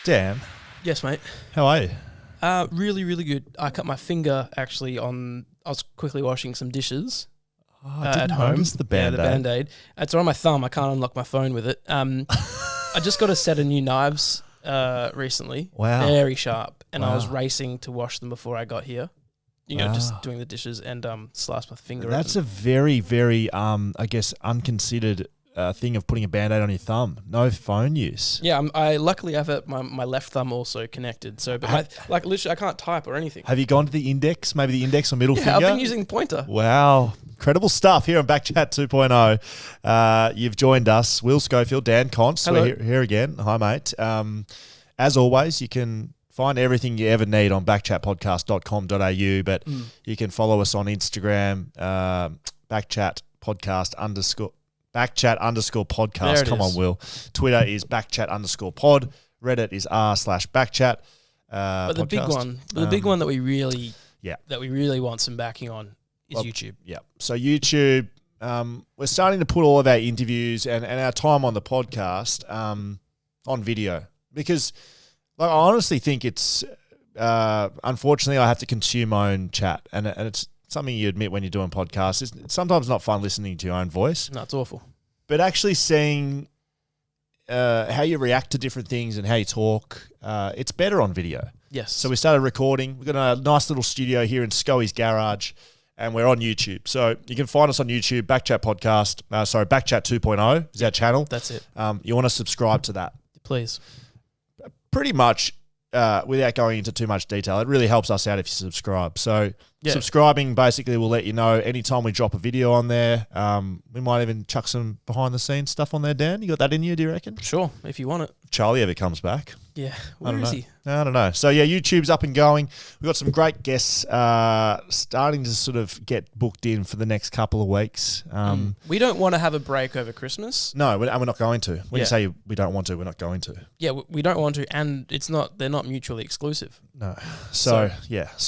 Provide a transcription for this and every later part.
Dan, Yes, mate. how are you? Really, really good. I cut my finger actually on. I was quickly washing some dishes I at didn't home. notice the Band-Aid. Yeah, the Band-Aid. It's on my thumb. I can't unlock my phone with it. I just got a set of new knives recently. Wow. Very sharp. And I was Wow. racing to wash them before I got here. You know, Wow. just doing the dishes and sliced my finger. That's a very, very, I guess, unconsidered thing of putting a Band-Aid on your thumb. No phone use. Yeah, I luckily have my left thumb also connected. So, but literally, I can't type or anything. Have you gone to the index, maybe the index or middle Yeah, finger? I've been using pointer. Wow. Incredible stuff here on Backchat 2.0. You've joined us, Will Schofield, Dan Const. Hello. We're here again. Hi, mate. As always, you can find everything you ever need on backchatpodcast.com.au, but you can follow us on Instagram, Backchat _podcast. There it Come is. on, Will. Twitter is Backchat_pod. Reddit is r/Backchat. But the big podcast. one, the big one that we really, Yeah. that we really want some backing on is Well, YouTube. Yeah. So YouTube, we're starting to put all of our interviews and our time on the podcast on video because like, I honestly think it's, unfortunately, I have to consume my own chat and it's something you admit when you're doing podcasts. It's sometimes not fun listening to your own voice, No, it's awful. but actually seeing how you react to different things and how you talk, it's better on video. Yes. So we started recording. We've got a nice little studio here in Scoey's garage, and we're on YouTube. So you can find us on YouTube, Backchat Podcast. Backchat 2.0 is our channel. That's it. You want to subscribe to that. Please. Pretty much, without going into too much detail, it really helps us out if you subscribe. So Yeah. subscribing basically will let you know anytime we drop a video on there. We might even chuck some behind-the-scenes stuff on there, Dan. You got that in you, do you reckon? Sure, if you want it. If Charlie ever comes back. Yeah. I Where don't is know. he? I don't know. So, yeah, YouTube's up and going. We've got some great guests starting to sort of get booked in for the next couple of weeks. We don't want to have a break over Christmas. No, and we're not going to. When Yeah. you say we don't want to, we're not going to. Yeah, we don't want to, and they're not mutually exclusive. No. So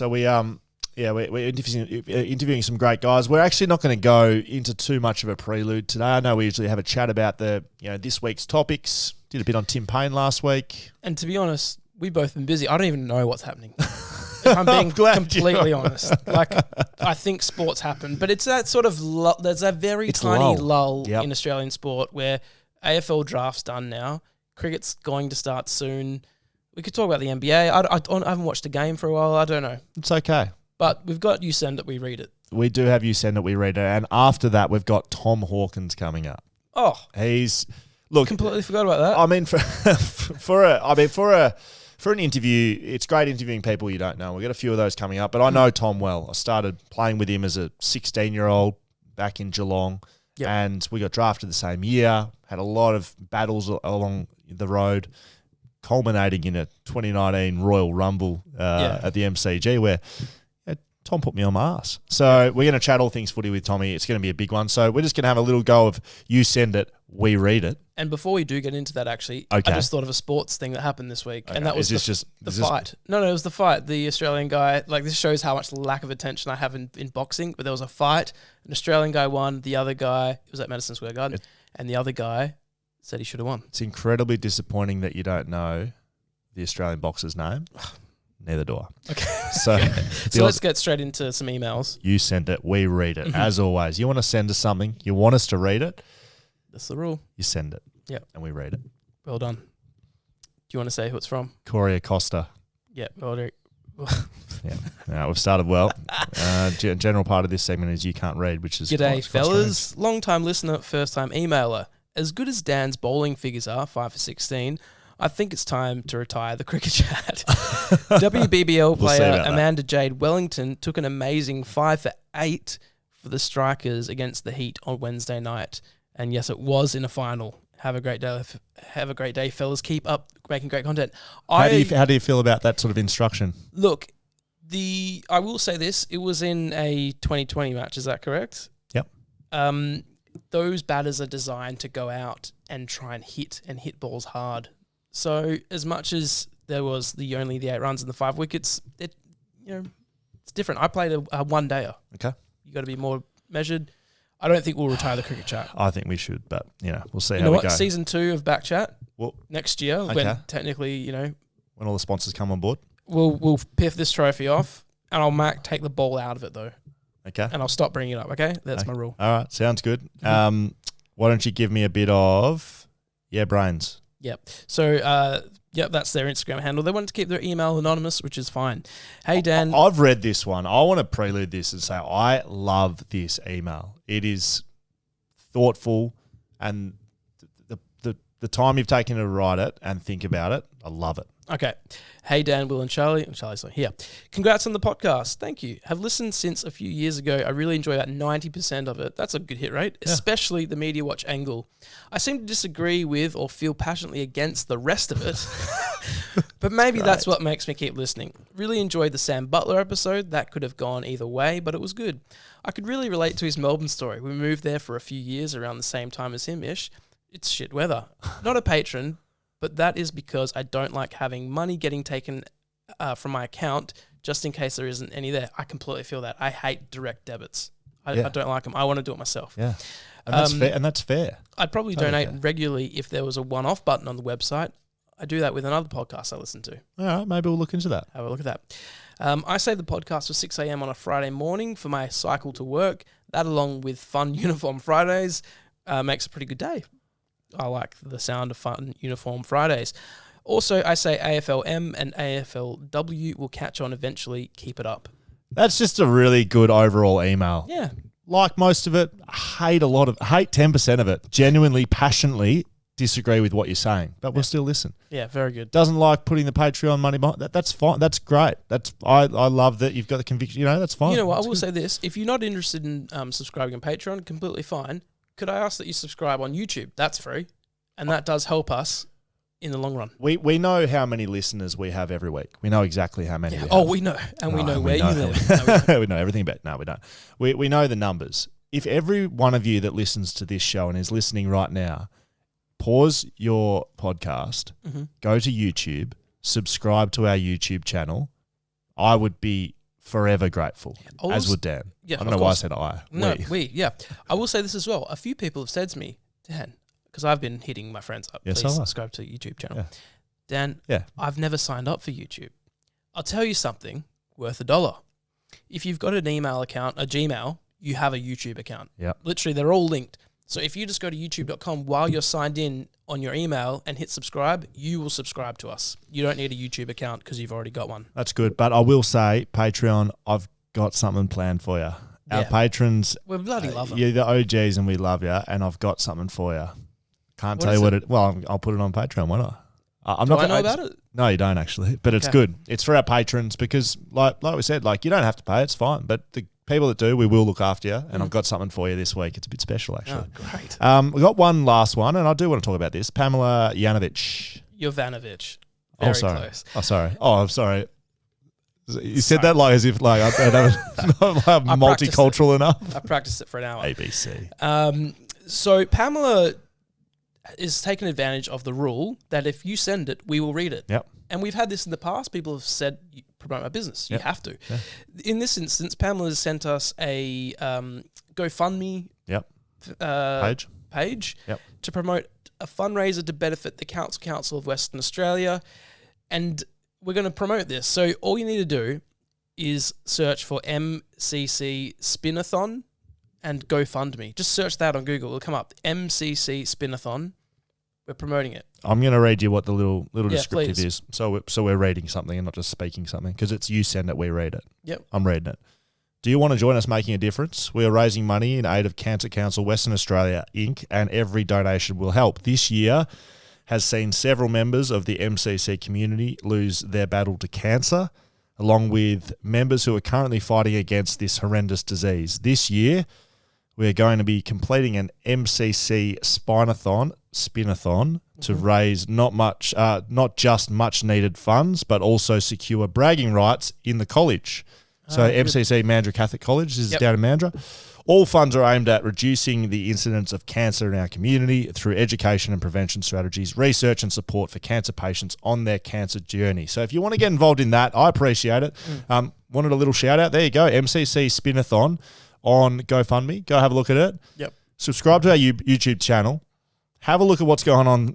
we're interviewing some great guys. We're actually not going to go into too much of a prelude today. I know we usually have a chat about this week's topics. Did a bit on Tim Payne last week. And to be honest, we've both been busy. I don't even know what's happening. If I'm being glad completely honest. Like, I think sports happen, but it's that sort of there's a very It's tiny lull. lull Yep. in Australian sport where AFL draft's done now. Cricket's going to start soon. We could talk about the NBA. I haven't watched a game for a while. I don't know. It's okay. But we've got You Send It, We Read It. We do have You Send It, We Read It. And after that, we've got Tom Hawkins coming up. Oh, Look, completely forgot about that. I mean, for an interview, it's great interviewing people you don't know. We've got a few of those coming up, but I know Tom well. I started playing with him as a 16-year-old back in Geelong, Yep. and we got drafted the same year, had a lot of battles along the road, culminating in a 2019 Royal Rumble at the MCG where Tom put me on my ass. So we're going to chat all things footy with Tommy. It's going to be a big one. So we're just going to have a little go of You Send It, We Read It. And before we do get into that, actually, Okay. I just thought of a sports thing that happened this week, Okay. and that was Is the this fight. No, it was the fight. The Australian guy, like, this shows how much lack of attention I have in boxing, but there was a fight. An Australian guy won. The other guy, it was at Madison Square Garden, and the other guy said he should have won. It's incredibly disappointing that you don't know the Australian boxer's name. Neither do I. Okay. So, So let's get straight into some emails. You Send It, We Read It. Mhm. As always, you want to send us something, you want us to read it, That's the rule. you send it. Yep. And we read it. Well done. Do you want to say who it's from? Corey Acosta. Yeah. Well, Yeah, we've started well. General part of this segment is You Can't Read, which is G'day, quite frustrating. fellas. Long-time listener, first-time emailer. As good as Dan's bowling figures are, 5 for 16, I think it's time to retire the cricket chat. WBBL We'll see player about that. Amanda Jade Wellington took an amazing 5 for 8 for the Strikers against the Heat on Wednesday night. And yes, it was in a final. Have a great day, fellas. Keep up making great content. How do you feel about that sort of instruction? Look, I will say this. It was in a 2020 match. Is that correct? Yep. Those batters are designed to go out and try and hit balls hard. So as much as there was only the 8 runs and the 5 wickets, it's different. I played a one-dayer. Okay. You got to be more measured. I don't think we'll retire the cricket chat. I think we should, but we'll see You how know we what? go. Season 2 of Backchat Well, next year, okay. when technically, when all the sponsors come on board. We'll piff this trophy off, and I'll take the ball out of it though. Okay. And I'll stop bringing it up. Okay, that's my rule. All right, sounds good. Why don't you give me a bit of brains? Yep. So that's their Instagram handle. They wanted to keep their email anonymous, which is fine. Hey Dan, I've read this one. I want to prelude this and say I love this email. It is thoughtful, and the time you've taken to write it and think about it, I love it. Okay. Hey, Dan, Will, and Charlie. Charlie's not here. Congrats on the podcast. Thank you. Have listened since a few years ago. I really enjoy about 90% of it. That's a good hit rate, especially the Media Watch angle. I seem to disagree with or feel passionately against the rest of it, but maybe that's what makes me keep listening. Really enjoyed the Sam Butler episode. That could have gone either way, but it was good. I could really relate to his Melbourne story. We moved there for a few years around the same time as him-ish. It's shit weather. Not a patron, but that is because I don't like having money getting taken from my account just in case there isn't any there. I completely feel that. I hate direct debits. I don't like them. I want to do it myself. Yeah, and that's fair. I'd probably donate regularly if there was a one-off button on the website. I do that with another podcast I listen to. All right, maybe we'll look into that. Have a look at that. I save the podcast for 6 a.m. on a Friday morning for my cycle to work. That, along with fun uniform Fridays, makes a pretty good day. I like the sound of fun uniform Fridays. Also, I say AFLM and AFLW will catch on eventually. Keep it up. That's just a really good overall email. Yeah. Like most of it, hate 10% of it. Genuinely, passionately disagree with what you're saying, but we'll still listen. Yeah, very good. Doesn't like putting the Patreon money behind that. That's fine. That's great. I love that you've got the conviction. That's fine. You know what? That's I will good. say this. If you're not interested in subscribing on Patreon, completely fine. Could I ask that you subscribe on YouTube? That's free, and that does help us in the long run. We know how many listeners we have every week. We know exactly how many. We know, and we know where you live. We know everything about. No, we don't. We know the numbers. If every one of you that listens to this show and is listening right now, pause your podcast, go to YouTube, subscribe to our YouTube channel, I would be forever grateful, as would Dan. Yeah, I don't know why I said I. No, we. I will say this as well. A few people have said to me, Dan, because I've been hitting my friends up, please subscribe to the YouTube channel. Yeah. Dan, I've never signed up for YouTube. I'll tell you something worth $1. If you've got an email account, a Gmail, you have a YouTube account. Yeah. Literally, they're all linked. So if you just go to youtube.com while you're signed in on your email and hit subscribe, you will subscribe to us. You don't need a YouTube account because you've already got one. That's good. But I will say, Patreon, I've got something planned for you. Our patrons, we bloody love them. You're the OGs and we love you, and I've got something for you. Can't tell you what it. Well, I'll put it on Patreon. Why not? I'm not. Do I know about it? No, you don't actually. But it's good. It's for our patrons because, like we said, you don't have to pay. It's fine. But the people that do, we will look after you. And I've got something for you this week. It's a bit special, actually. Oh, great. We got one last one, and I do want to talk about this. Pamela Janovic. Jovanovic. Very close. Oh, sorry. Oh, I'm sorry. You said that as if I don't have multicultural enough. I practiced it for an hour. ABC. So Pamela is taking advantage of the rule that if you send it, we will read it. Yep. And we've had this in the past. People have said, promote my business. You have to. Yeah. In this instance, Pamela has sent us a GoFundMe page to promote a fundraiser to benefit the Council of Western Australia. And we're going to promote this. So all you need to do is search for MCC Spinathon and GoFundMe. Just search that on Google. It'll come up. MCC Spinathon. We're promoting it. I'm going to read you what the little descriptive please. is. So we're reading something and not just speaking something, because it's you send it, we read it. Yep. I'm reading it. Do you want to join us making a difference? We are raising money in aid of Cancer Council Western Australia, Inc., and every donation will help. This year has seen several members of the MCC community lose their battle to cancer, along with members who are currently fighting against this horrendous disease. This year, we're going to be completing an MCC spinathon to raise not just much needed funds, but also secure bragging rights in the college. So MCC Mandurah Catholic College is down in Mandurah. All funds are aimed at reducing the incidence of cancer in our community through education and prevention strategies, research and support for cancer patients on their cancer journey. So if you want to get involved in that, I appreciate it. Wanted a little shout out. There you go, MCC Spinathon on GoFundMe. Go have a look at it. Yep. Subscribe to our YouTube channel. Have a look at what's going on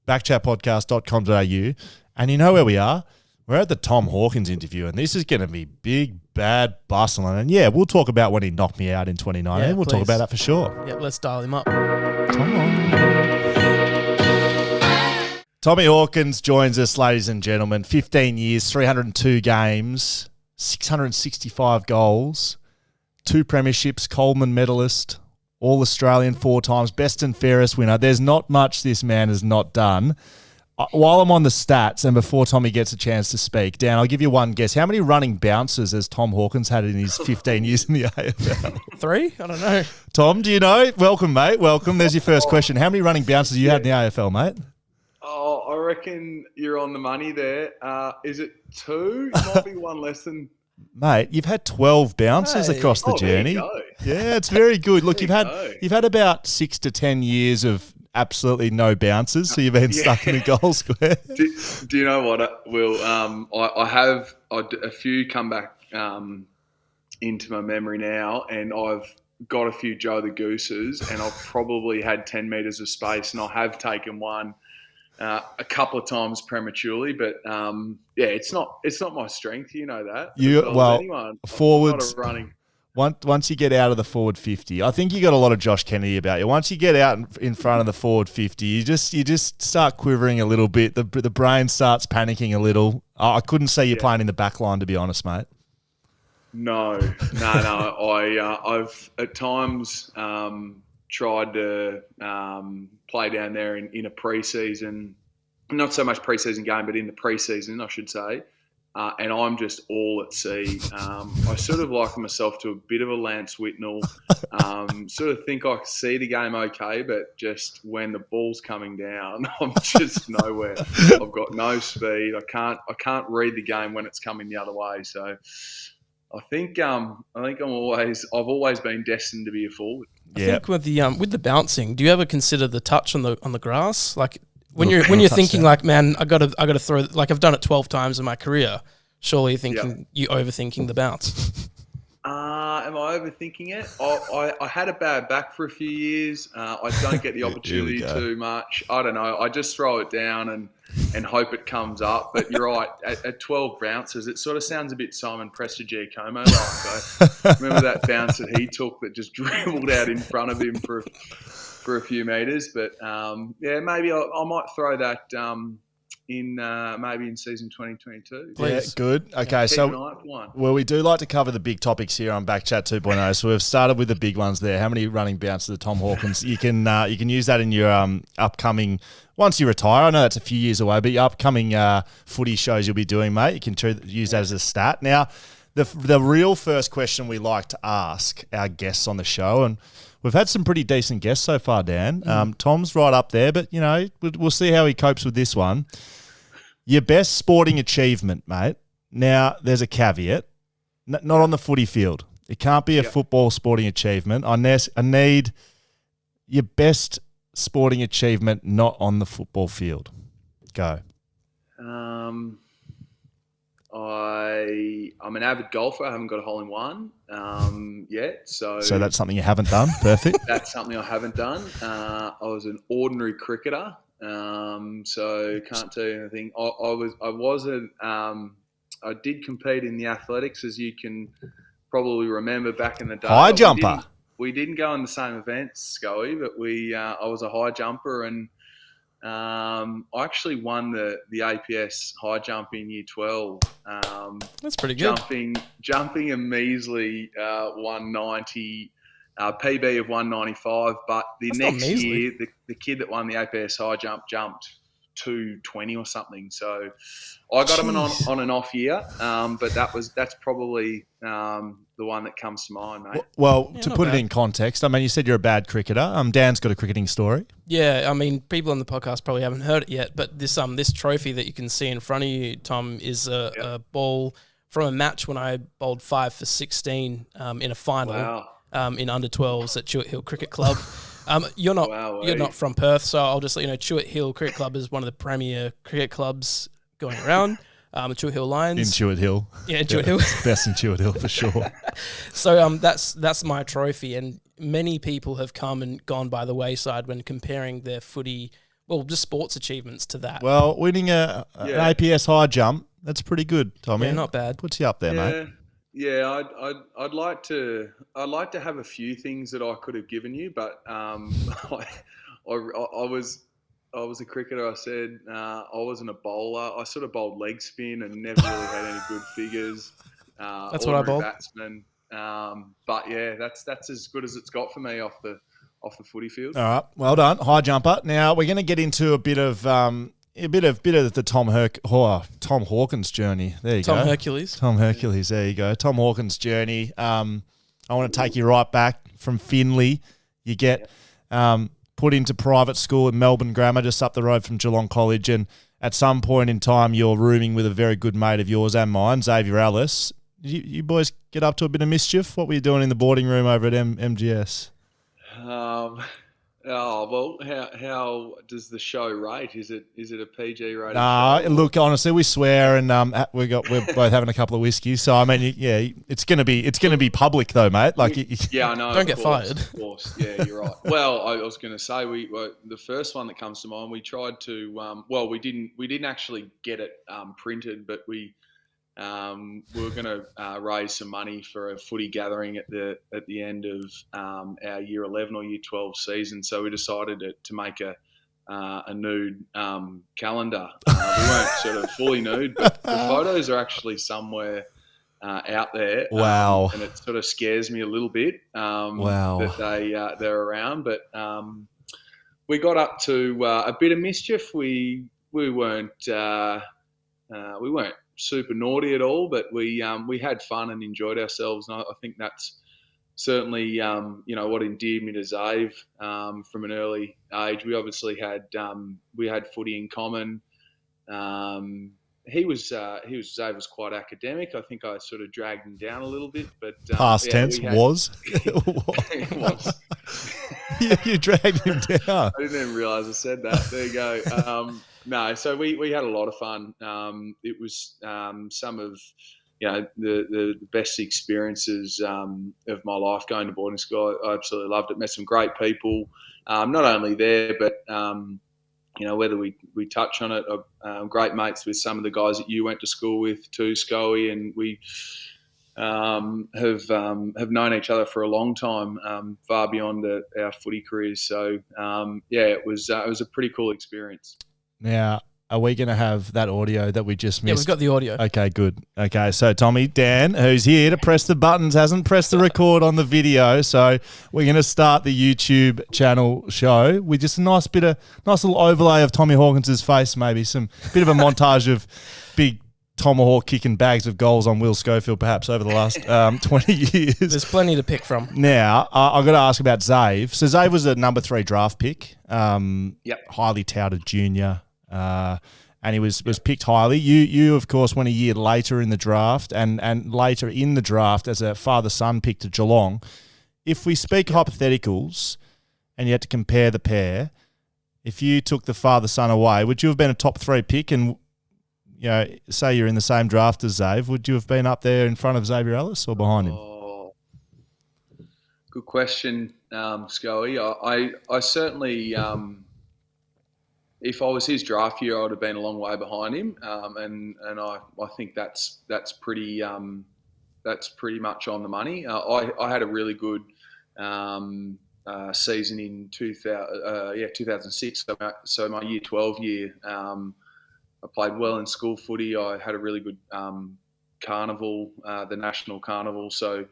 backchatpodcast.com.au And you know where we are? We're at the Tom Hawkins interview, and this is going to be big, bad Barcelona. And yeah, we'll talk about when he knocked me out in 2019. Yeah, we'll talk about that for sure. Yeah, let's dial him up. Tommy Hawkins joins us, ladies and gentlemen. 15 years, 302 games, 665 goals, 2 premierships, Coleman medalist, All-Australian 4 times, best and fairest winner. There's not much this man has not done. While I'm on the stats and before Tommy gets a chance to speak, Dan, I'll give you one guess. How many running bounces has Tom Hawkins had in his 15 years in the AFL? 3? I don't know. Tom, do you know? Welcome, mate. Welcome. There's your first question. How many running bounces you had in the AFL, mate? Oh, I reckon you're on the money there. Is it 2? It might be one less than... Mate, you've had 12 bounces across the journey. There you go. Yeah, it's very good. Look, you've had about 6 to 10 years of absolutely no bounces, so you've been stuck in the goal square. Do you know what, Will? I have a few come back into my memory now, and I've got a few Joe the Gooses, and I've probably had 10 metres of space, and I have taken one a couple of times prematurely, but it's not my strength. You know that. Forwards. Running. Once you get out of the forward 50, I think you got a lot of Josh Kennedy about you. Once you get out in front of the forward 50, you just start quivering a little bit. The brain starts panicking a little. I couldn't see you playing in the back line, to be honest, mate. No. I've at times tried to play down there in a pre-season, not so much pre-season game, but in the pre-season, I should say. And I'm just all at sea. I sort of liken myself to a bit of a Lance Whitnell. Sort of think I can see the game okay, but just when the ball's coming down, I'm just nowhere. I've got no speed. I can't read the game when it's coming the other way. So I think I've always been destined to be a forward. I think with the bouncing, do you ever consider the touch on the grass? Like when you're thinking like, man, I gotta throw, like I've done it 12 times in my career. Surely you're overthinking the bounce. Am I overthinking it? I had a bad back for a few years. I don't get the opportunity too much. I don't know. I just throw it down and hope it comes up. But you're right. At 12 bounces, it sort of sounds a bit Simon Prestigiacomo like. Remember that bounce that he took that just dribbled out in front of him for a few metres. But maybe I might throw that maybe in season 2022. Please. Yeah, good. Okay, we do like to cover the big topics here on Backchat 2.0. So we've started with the big ones there. How many running bounces to Tom Hawkins? You can use that in your upcoming, once you retire. I know that's a few years away, but your upcoming footy shows you'll be doing, mate. You can use that as a stat. Now, the real first question we like to ask our guests on the show, and we've had some pretty decent guests so far, Dan. Tom's right up there, but we'll see how he copes with this one. Your best sporting achievement, mate. Now, there's a caveat. Not on the footy field. It can't be a football sporting achievement. I need your best sporting achievement not on the football field. Go. I'm an avid golfer. I haven't got a hole in one yet. So that's something you haven't done? Perfect. That's something I haven't done. I was an ordinary cricketer. So can't tell you anything. I did compete in the athletics, as you can probably remember back in the day. High jumper. We didn't go in the same events, Scully, but I was a high jumper, and I actually won the APS high jump in year 12. That's pretty good. Jumping a measly 190. PB of 195, but the next year, the kid that won the APS high jump jumped 220 or something. So I got him on an off year, but that's probably the one that comes to mind, mate. Well, to put it in context, I mean, you said you're a bad cricketer. Dan's got a cricketing story. Yeah, I mean, people on the podcast probably haven't heard it yet, but this trophy that you can see in front of you, Tom, is a ball from a match when I bowled 5 for 16 in a final. Wow. In under 12s at Chewett Hill Cricket Club. You're not from Perth, so I'll just let you know Chewett Hill Cricket Club is one of the premier cricket clubs going around. The Chewett Hill Lions. In Chewett Hill. Yeah, in Chewett Hill. Best in Chewett Hill for sure. So that's my trophy, and many people have come and gone by the wayside when comparing their footy well, just sports achievements to that. Well, winning an APS high jump, that's pretty good, Tommy. Yeah, not bad. Puts you up there, mate. Yeah, I'd like to have a few things that I could have given you, but I was a cricketer. I said I wasn't a bowler. I sort of bowled leg spin and never really had any good figures. That's what I bowled. Batsman. But yeah, that's as good as it's got for me off the footy field. All right, well done, high jumper. Now we're going to get into a bit of the Tom Hawkins journey. There you go. Tom Hercules. Tom Hercules. There you go. Tom Hawkins' journey. I want to take you right back from Finley. You get put into private school at Melbourne Grammar, just up the road from Geelong College, and at some point in time, you're rooming with a very good mate of yours and mine, Xavier Ellis. You boys get up to a bit of mischief? What were you doing in the boarding room over at MGS? Well, how does the show rate? Is it a PG rated? Nah, look, honestly, we swear, and we're both having a couple of whiskeys. So I mean, yeah, it's gonna be public though, mate. Like, yeah, I know. Don't get fired. Of course, yeah, you're right. Well, I was gonna say the first one that comes to mind. We tried to. We didn't actually get it printed, but we were going to raise some money for a footy gathering at the end of our Year 11 or Year 12 season. So we decided to make a nude calendar. We weren't sort of fully nude, but the photos are actually somewhere out there. Wow! And it sort of scares me a little bit. That they're around, but we got up to a bit of mischief. We weren't super naughty at all, but we had fun and enjoyed ourselves, and I think that's certainly what endeared me to Zave from an early age. We obviously had footy in common. Zave was quite academic. I think I sort of dragged him down a little bit, but past tense was. It was. You dragged him down. I didn't even realise I said that. There you go. No, so we had a lot of fun. It was some of the best experiences of my life going to boarding school. I absolutely loved it. Met some great people, not only there, but whether we touch on it, great mates with some of the guys that you went to school with too, Scoey, and we have known each other for a long time, far beyond our footy careers. So it was a pretty cool experience. Now, are we going to have that audio that we just missed? Yeah, we've got the audio. Okay, good. Okay, so Tommy, Dan, who's here to press the buttons, hasn't pressed the record on the video, so we're going to start the YouTube channel show with just a nice little overlay of Tommy Hawkins' face, maybe some bit of a montage of big tomahawk kicking bags of goals on Will Schofield, perhaps over the last 20 years. There's plenty to pick from. Now, I've got to ask about Zave. So Zave was a number 3 draft pick, highly touted junior. And he was picked highly. You of course went a year later in the draft, and later in the draft as a father-son pick to Geelong. If we speak hypotheticals, and you had to compare the pair, if you took the father-son away, would you have been a top 3 pick? And say you're in the same draft as Zave, would you have been up there in front of Xavier Ellis or behind him? Good question, Scully. I certainly. If I was his draft year, I would have been a long way behind him, and I think that's pretty much on the money. I had a really good season in 2006. So my Year 12 year, I played well in school footy. I had a really good carnival, the national carnival. So.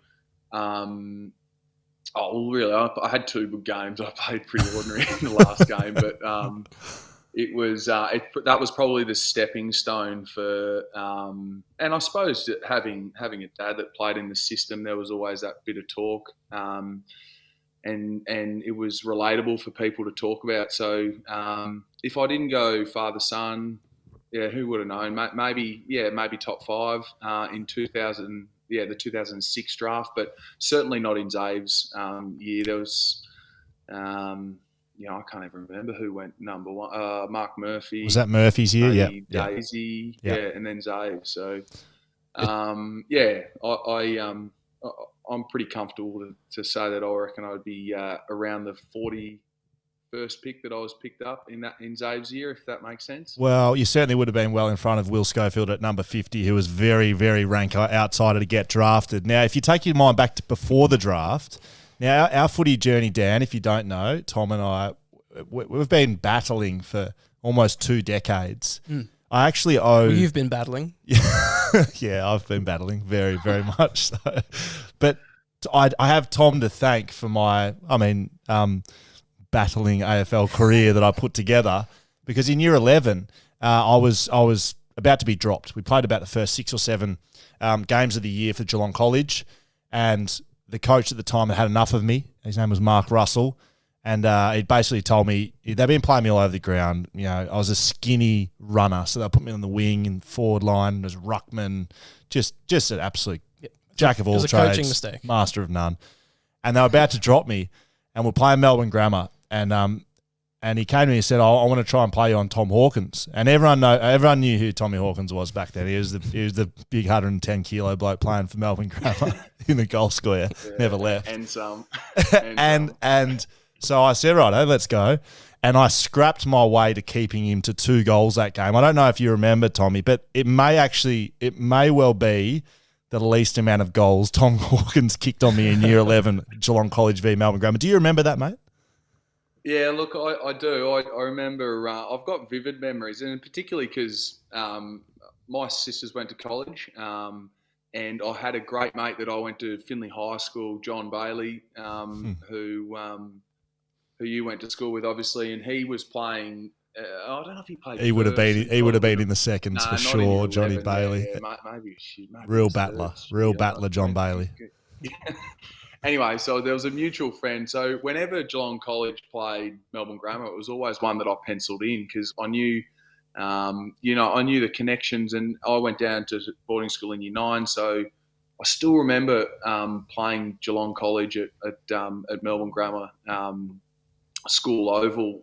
I had 2 good games. I played pretty ordinary in the last game, but it was that was probably the stepping stone for. And I suppose that having a dad that played in the system, there was always that bit of talk, and it was relatable for people to talk about. So if I didn't go father-son, who would have known? Maybe top 5 in 2000. Yeah, the 2006 draft, but certainly not in Zave's year. There was, I can't even remember who went number 1. Mark Murphy. Was that Murphy's year? Yeah. Daisy. Yeah, and then Zave. So, I'm pretty comfortable to say that I reckon I'd be around the first pick that I was picked up in Zave's year, if that makes sense. Well, you certainly would have been well in front of Will Schofield at number 50, who was very, very rank outsider to get drafted. Now, if you take your mind back to before the draft, now our footy journey, Dan, if you don't know, Tom and I, we've been battling for almost 2 decades. I actually owe... Well, you've been battling. Yeah, I've been battling very, very much so. But I have Tom to thank for my, battling AFL career that I put together, because in year 11, I was about to be dropped. We played about the first 6 or 7 games of the year for Geelong College, and the coach at the time had enough of me. His name was Mark Russell, and he basically told me they've been playing me all over the ground. You know, I was a skinny runner, so they put me on the wing and forward line as ruckman, just an absolute jack of all trades, coaching mistake, master of none. And they were about to drop me, and we're playing Melbourne Grammar. And he came to me and said, I want to try and play you on Tom Hawkins. And everyone knew who Tommy Hawkins was back then. He was the big 110 kilo bloke playing for Melbourne Grammar in the goal square. Yeah, never left. And some. And so I said, right, let's go. And I scrapped my way to keeping him to 2 goals that game. I don't know if you remember, Tommy, but it may well be the least amount of goals Tom Hawkins kicked on me in year 11, Geelong College v Melbourne Grammar. Do you remember that, mate? Yeah, look, I do. I remember, I've got vivid memories, and particularly because my sisters went to college, and I had a great mate that I went to Finley High School, John Bailey, who you went to school with, obviously, and he was playing. I don't know if he played. He would have been in the seconds for sure, Johnny Bailey. Yeah, maybe real battler, John Bailey. Anyway, so there was a mutual friend. So whenever Geelong College played Melbourne Grammar, it was always one that I penciled in because I knew, I knew the connections, and I went down to boarding school in year 9. So I still remember playing Geelong College at Melbourne Grammar School Oval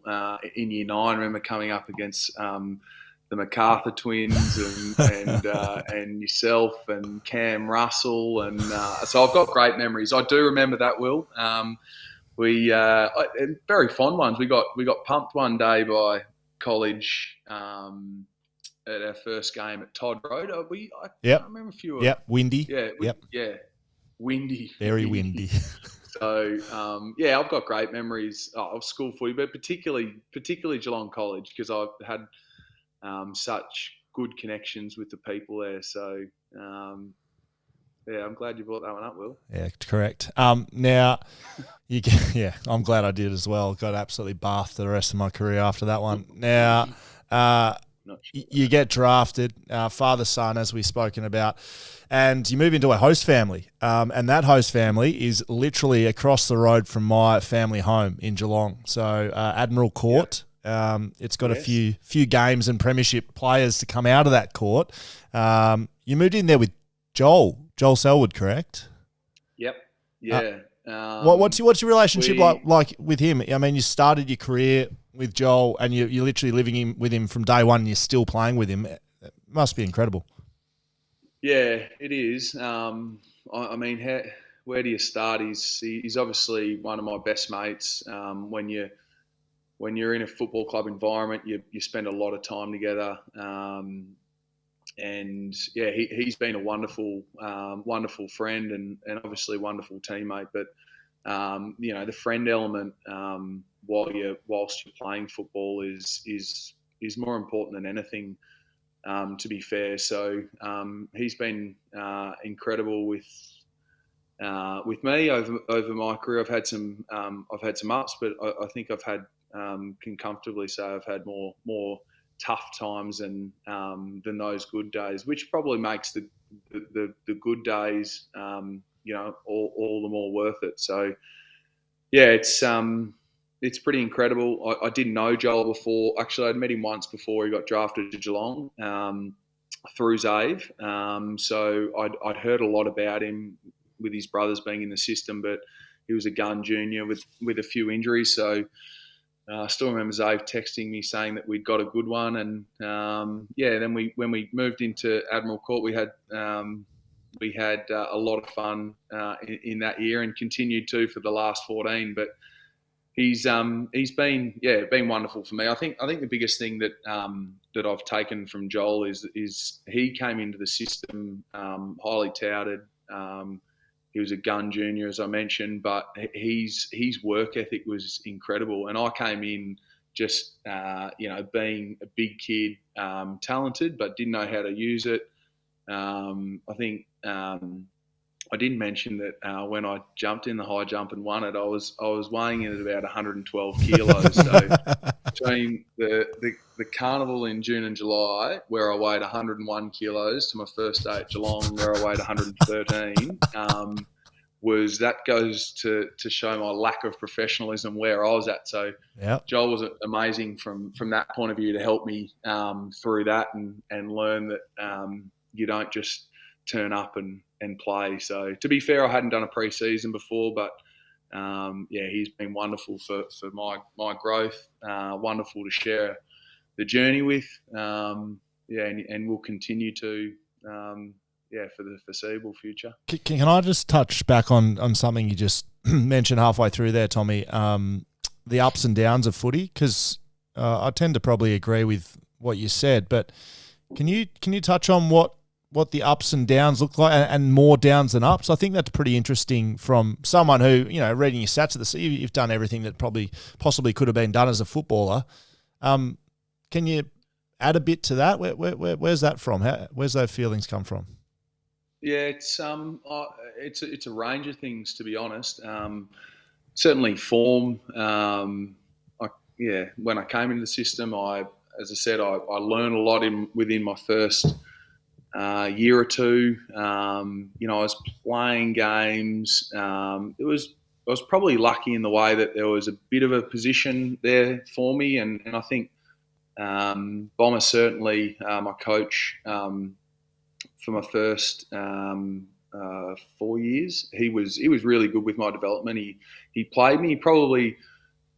in year 9. I remember coming up against the MacArthur twins and yourself and Cam Russell, and so I've got great memories. I do remember that, Will. We very fond ones. We got pumped one day by college at our first game at Todd Road. I remember a few. Windy. Windy. Very windy. So I've got great memories of school footy, but particularly Geelong College, because I've had such good connections with the people there. So, I'm glad you brought that one up, Will. Yeah, correct. Now, I'm glad I did as well. Got absolutely bathed the rest of my career after that one. Now, you get drafted, father, son, as we've spoken about, and you move into a host family. And that host family is literally across the road from my family home in Geelong. So, Admiral Court. Yep. It's got a few games and premiership players to come out of that court. You moved in there with Joel Selwood, correct? Yep. Yeah. What's your relationship like with him? I mean, you started your career with Joel, and you're literally living with him from day one, and you're still playing with him. It must be incredible. Yeah, it is. I mean, where do you start? He's obviously one of my best mates. When you're in a football club environment, you spend a lot of time together, and he's been a wonderful friend and obviously a wonderful teammate. But the friend element whilst you're playing football is more important than anything. To be fair, so he's been incredible with me over my career. I've had some ups, but I think I've had. Can comfortably say I've had more tough times than those good days, which probably makes the good days all the more worth it. So it's pretty incredible. I didn't know Joel before. Actually, I'd met him once before he got drafted to Geelong through Zave. So I'd heard a lot about him with his brothers being in the system, but he was a gun junior with a few injuries. So I still remember Zave texting me saying that we'd got a good one, and then when we moved into Admiral Court, we had a lot of fun in that year, and continued to for the last 14. But he's been wonderful for me. I think the biggest thing that that I've taken from Joel is he came into the system highly touted. He was a gun junior, as I mentioned, but his work ethic was incredible. And I came in just being a big kid, talented, but didn't know how to use it. I think I didn't mention that when I jumped in the high jump and won it, I was weighing in at about 112 kilos. So between the carnival in June and July, where I weighed 101 kilos, to my first day at Geelong, where I weighed 113, that goes to show my lack of professionalism where I was at. So yep. Joel was amazing from that point of view to help me through that and learn that you don't just turn up and play. So to be fair, I hadn't done a pre-season before, but he's been wonderful for my growth. Wonderful to share the journey with. And we'll continue to for the foreseeable future. Can I just touch back on something you just mentioned halfway through there, Tommy? The ups and downs of footy, because I tend to probably agree with what you said, but can you touch on what the ups and downs look like, and more downs than ups? I think that's pretty interesting from someone who, reading your stats at the you've done everything that possibly could have been done as a footballer. Can you add a bit to that? Where's that from? Where's those feelings come from? Yeah, it's a range of things, to be honest. Certainly form. When I came into the system, as I said, I learned a lot within my first year or two. I was playing games. I was probably lucky in the way that there was a bit of a position there for me, and I think Bomber certainly, my coach for my first 4 years, he was really good with my development. He played me. He probably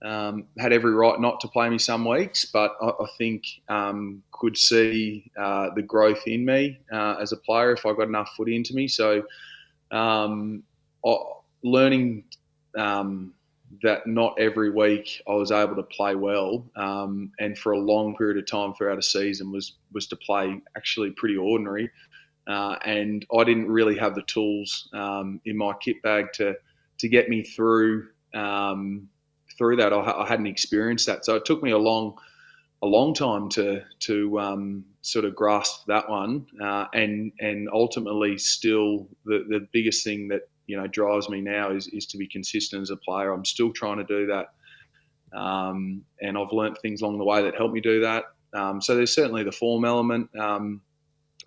had every right not to play me some weeks, but I think could see the growth in me as a player if I got enough footy into me. So learning that not every week I was able to play well, and for a long period of time throughout a season was to play actually pretty ordinary. And I didn't really have the tools in my kit bag to get me through that. I hadn't experienced that, so it took me a long time to sort of grasp that one. And ultimately, still the biggest thing that drives me now is to be consistent as a player. I'm still trying to do that, and I've learnt things along the way that help me do that. So there's certainly the form element.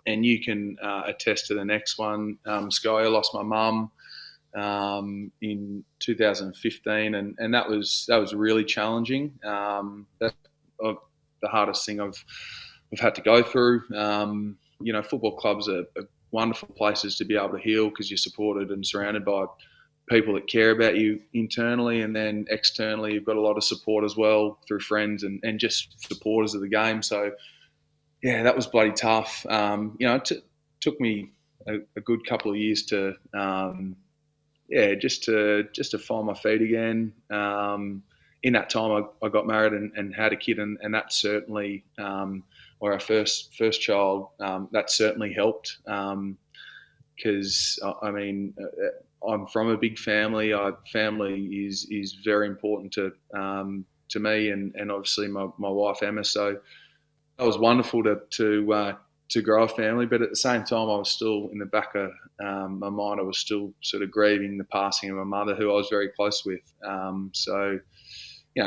And you can attest to the next one. Sky, I lost my mum in 2015, and that was really challenging. That's the hardest thing I've had to go through. Football clubs are wonderful places to be able to heal because you're supported and surrounded by people that care about you internally, and then externally you've got a lot of support as well through friends and just supporters of the game. So yeah, that was bloody tough. It took me a good couple of years to, just to find my feet again. In that time, I got married and had a kid, and that certainly, or our first child, that certainly helped. Because I'm from a big family. Family is very important to me, and obviously my wife Emma. So it was wonderful to grow a family, but at the same time, I was still in the back of my mind. I was still sort of grieving the passing of my mother, who I was very close with. So,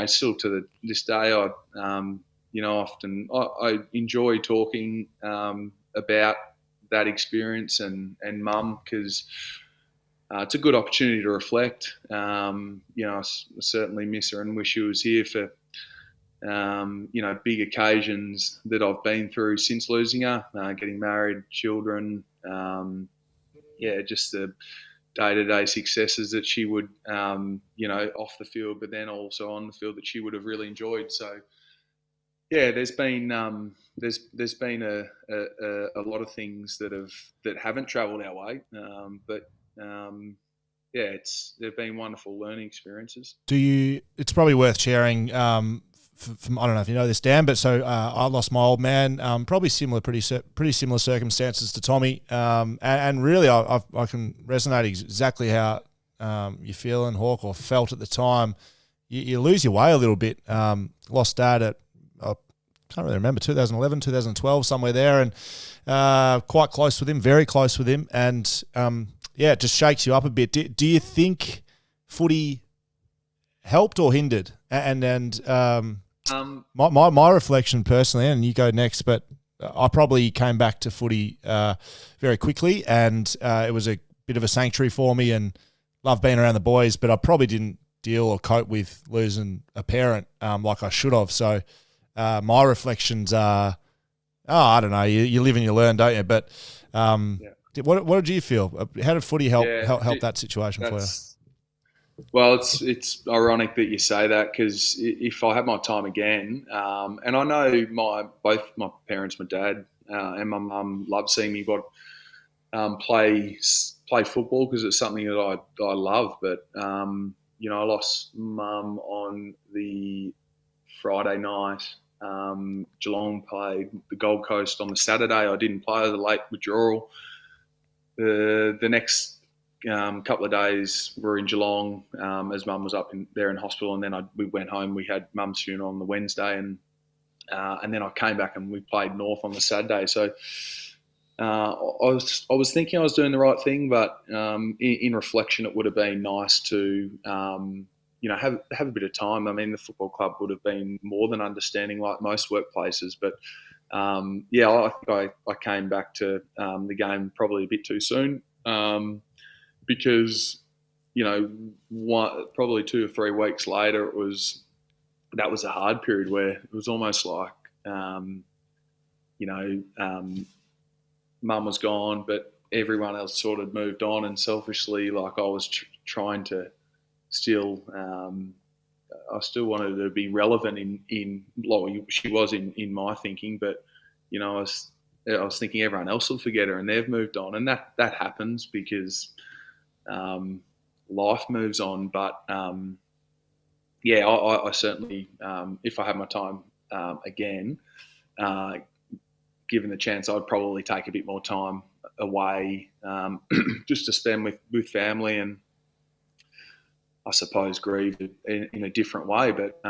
still to this day, often I enjoy talking about that experience and mum, because it's a good opportunity to reflect. I certainly miss her and wish she was here for big occasions that I've been through since losing her, getting married, children, just the day-to-day successes that she would, off the field, but then also on the field that she would have really enjoyed. So, yeah, there's been a lot of things that haven't travelled our way, but they've been wonderful learning experiences. It's probably worth sharing. From, I don't know if you know this, Dan, but so I lost my old man. Probably pretty similar circumstances to Tommy. And really, I can resonate exactly how you're feeling, Hawk, or felt at the time. You lose your way a little bit. Lost Dad at, I can't really remember, 2011, 2012, somewhere there, and quite close with him, very close with him. And it just shakes you up a bit. Do you think footy helped or hindered? My reflection personally, and you go next, but I probably came back to footy very quickly, and it was a bit of a sanctuary for me, and loved being around the boys, but I probably didn't deal or cope with losing a parent like I should have. So my reflections are, I don't know, you live and you learn, don't you? But what did you feel? How did footy help that situation for you? Well, it's ironic that you say that, because if I had my time again, and I know both my parents, my dad and my mum, loved seeing me play football, because it's something that I love. But I lost mum on the Friday night. Geelong played the Gold Coast on the Saturday. I didn't play, the late withdrawal. The next couple of days were in Geelong, as mum was up there in hospital, and then we went home. We had mum's funeral on the Wednesday, and then I came back and we played North on the Saturday. So I was thinking I was doing the right thing, but in reflection, it would have been nice to have a bit of time. I mean, the football club would have been more than understanding, like most workplaces, but I think I came back to the game probably a bit too soon. Because, probably 2 or 3 weeks later, that was a hard period where it was almost like, mum was gone, but everyone else sort of moved on, and selfishly, like, I was trying to still, I still wanted to be relevant she was in my thinking, but, I was thinking everyone else will forget her and they've moved on, and that happens because life moves on. But I certainly, if I had my time again, given the chance, I'd probably take a bit more time away, just to spend with family, and I suppose grieve in a different way. But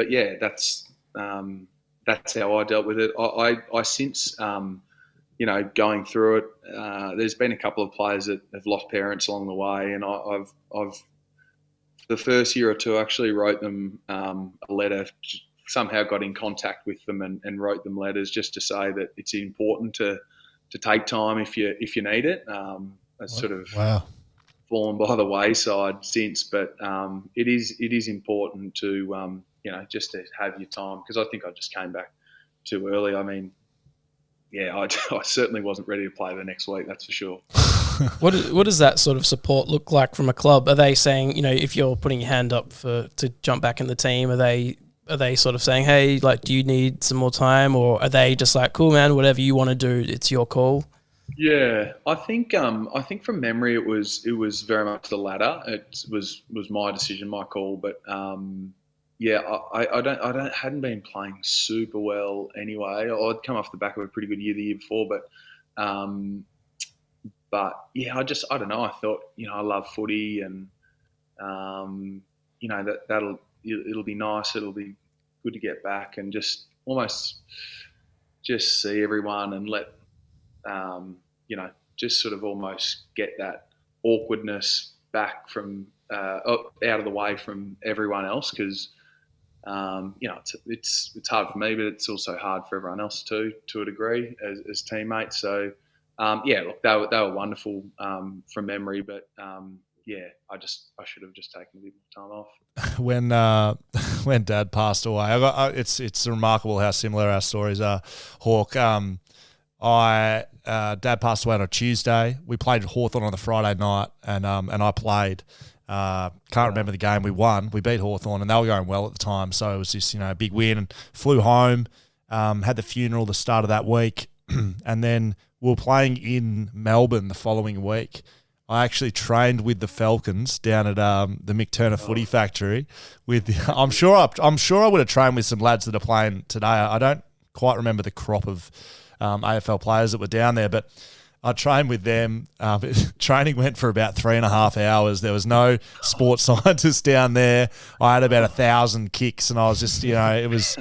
that's how I dealt with it. I since, going through it, there's been a couple of players that have lost parents along the way, and I've the first year or two, I actually wrote them a letter, somehow got in contact with them and wrote them letters just to say that it's important to take time if you need it. That's sort of fallen by the wayside since, but it is important to just to have your time, because I think I just came back too early. I mean, I certainly wasn't ready to play the next week, that's for sure. What does that sort of support look like from a club? Are they saying, if you're putting your hand up to jump back in the team, are they sort of saying, hey, like, do you need some more time, or are they just like, cool, man, whatever you want to do, it's your call? Yeah, I think from memory it was very much the latter. It was my decision, my call, but I hadn't been playing super well anyway. I'd come off the back of a pretty good year the year before, but I don't know. I thought, I love footy, and it'll be nice. It'll be good to get back and just almost just see everyone and let just sort of almost get that awkwardness back from out of the way from everyone else, because it's hard for me, but it's also hard for everyone else too, to a degree, as teammates. So look, they were wonderful from memory, but I should have just taken a bit more time off. When Dad passed away, it's remarkable how similar our stories are, Hawk. Dad passed away on a Tuesday. We played Hawthorn on the Friday night, and I played. Can't remember the game. We won. We beat Hawthorn, and they were going well at the time. So it was just, a big win. And flew home, had the funeral the start of that week, and then we were playing in Melbourne the following week. I actually trained with the Falcons down at the Mick Turner Footy Factory. I'm sure I would have trained with some lads that are playing today. I don't quite remember the crop of AFL players that were down there, but I trained with them. Training went for about 3.5 hours. There was no sports scientist down there. I had about 1,000 kicks, and I was just, it was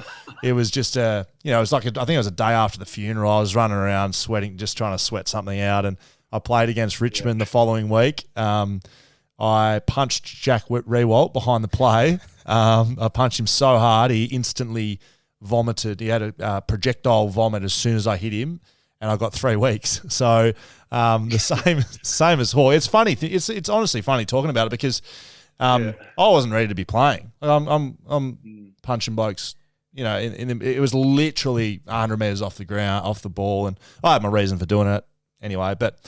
just it was like I think it was a day after the funeral. I was running around sweating, just trying to sweat something out, and I played against Richmond the following week. I punched Jack Rewalt behind the play. I punched him so hard he instantly vomited. He had a projectile vomit as soon as I hit him, and I got 3 weeks. So the same as Hawk. It's funny. It's honestly funny talking about it because I wasn't ready to be playing. I'm punching blokes. It was literally 100 metres off the ground, off the ball, and I had my reason for doing it. Anyway, but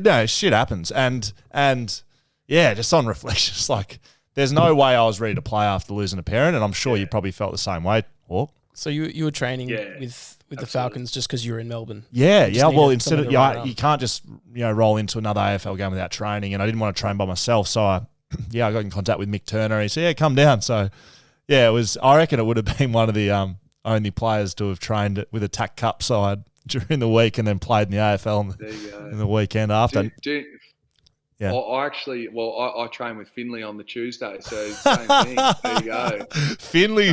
no, shit happens, and yeah, just on reflection, it's like there's no way I was ready to play after losing a parent, and I'm sure you probably felt the same way, Hawk. So you were training with the Falcons just because you were in Melbourne. Yeah. Well, instead of you can't just roll into another AFL game without training, and I didn't want to train by myself, so I got in contact with Mick Turner. He said, "Yeah, come down." So yeah, it was. I reckon it would have been one of the only players to have trained with a TAC Cup side during the week and then played in the AFL in the weekend after. Yeah. I train with Finley on the Tuesday, so same thing. There you go. Finley.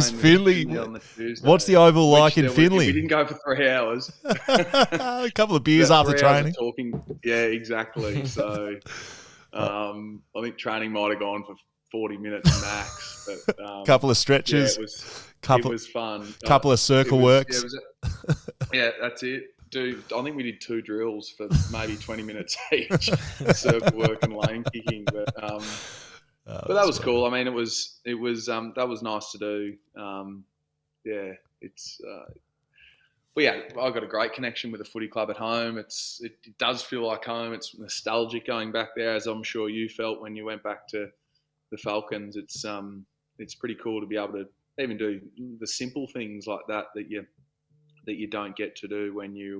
On the Tuesday. What's the oval like in Finley? We didn't go for 3 hours. A couple of beers after training. Talking. Yeah, exactly. So I think training might have gone for 40 minutes max. But, couple of stretches. Yeah, it was fun. Couple of circle works. Yeah, that's it. Dude, I think we did 2 drills for maybe 20 minutes each, circle work and lane kicking. But that was cool. I mean, it was that was nice to do. I got a great connection with the footy club at home. It does feel like home. It's nostalgic going back there, as I'm sure you felt when you went back to the Falcons. It's pretty cool to be able to even do the simple things like that you don't get to do when you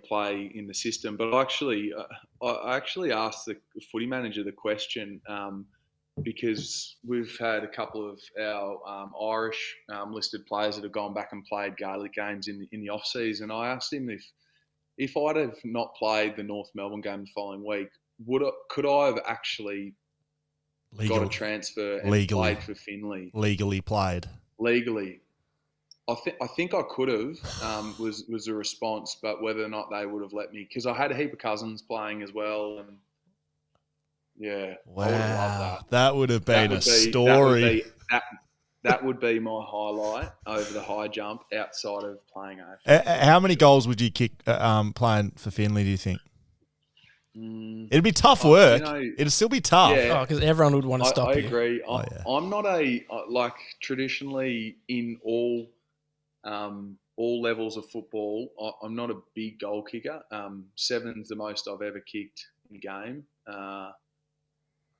play in the system. But I actually asked the footy manager the question because we've had a couple of our Irish listed players that have gone back and played Gaelic games in the off season. I asked him if I'd have not played the North Melbourne game the following week, could I have actually got a transfer and played for Finley? Legally played. Legally. I think I could have was a response, but whether or not they would have let me, because I had a heap of cousins playing as well, and yeah, wow, I would have loved that. That would have been a story. That would be my highlight over the high jump outside of playing AFL. How many goals would you kick playing for Finley, do you think? It'd be tough work. It'd still be tough. Yeah, because everyone would want to stop you. I agree. I'm not like traditionally in all levels of football. I'm not a big goal kicker. 7's the most I've ever kicked in a game,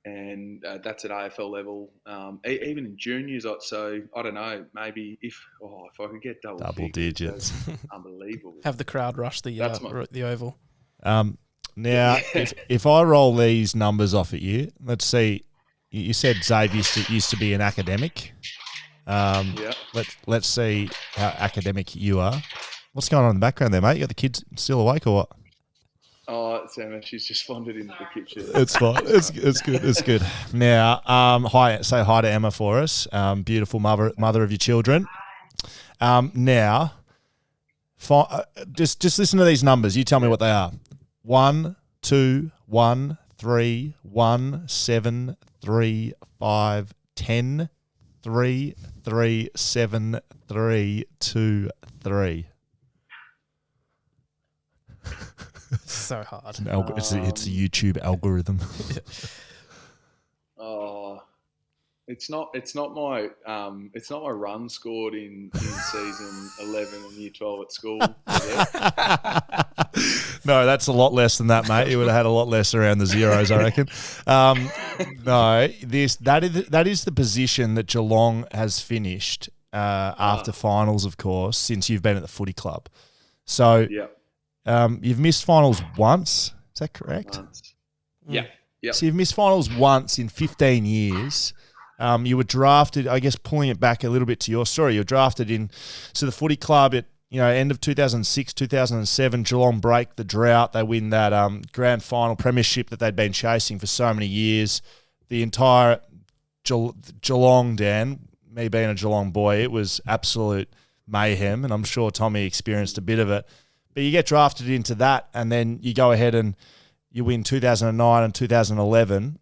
and that's at AFL level. Even in juniors, so I don't know. Maybe if I could get double digits, unbelievable. Have the crowd rush the oval. Now, if I roll these numbers off at you, let's see. You said Zave used to be an academic. Yeah. Let's see how academic you are. What's going on in the background there, mate? You got the kids still awake or what? Oh, Sam, she's just wandered into the kitchen. It's fine. It's good. It's good. Now, say hi to Emma for us. Beautiful mother of your children. Now, just listen to these numbers. You tell me what they are. 1, 2, 1, 3, 1, 7, 3, 5, 10, 3, 3, 7, 3, 2, 3. So hard. It's a YouTube algorithm. It's not my run scored in season 11 and year 12 at school. No, that's a lot less than that, mate. You would have had a lot less around the zeros, I reckon. No, that is the position that Geelong has finished after finals, of course, since you've been at the footy club. So you've missed finals once. Is that correct? Once. Yeah. Yep. So you've missed finals once in 15 years. You were drafted, I guess, pulling it back a little bit to your story. You were drafted in the footy club at end of 2006, 2007. Geelong break the drought. They win that grand final premiership that they'd been chasing for so many years. The entire Geelong, Dan, me being a Geelong boy, it was absolute mayhem, and I'm sure Tommy experienced a bit of it. But you get drafted into that, and then you go ahead and you win 2009 and 2011.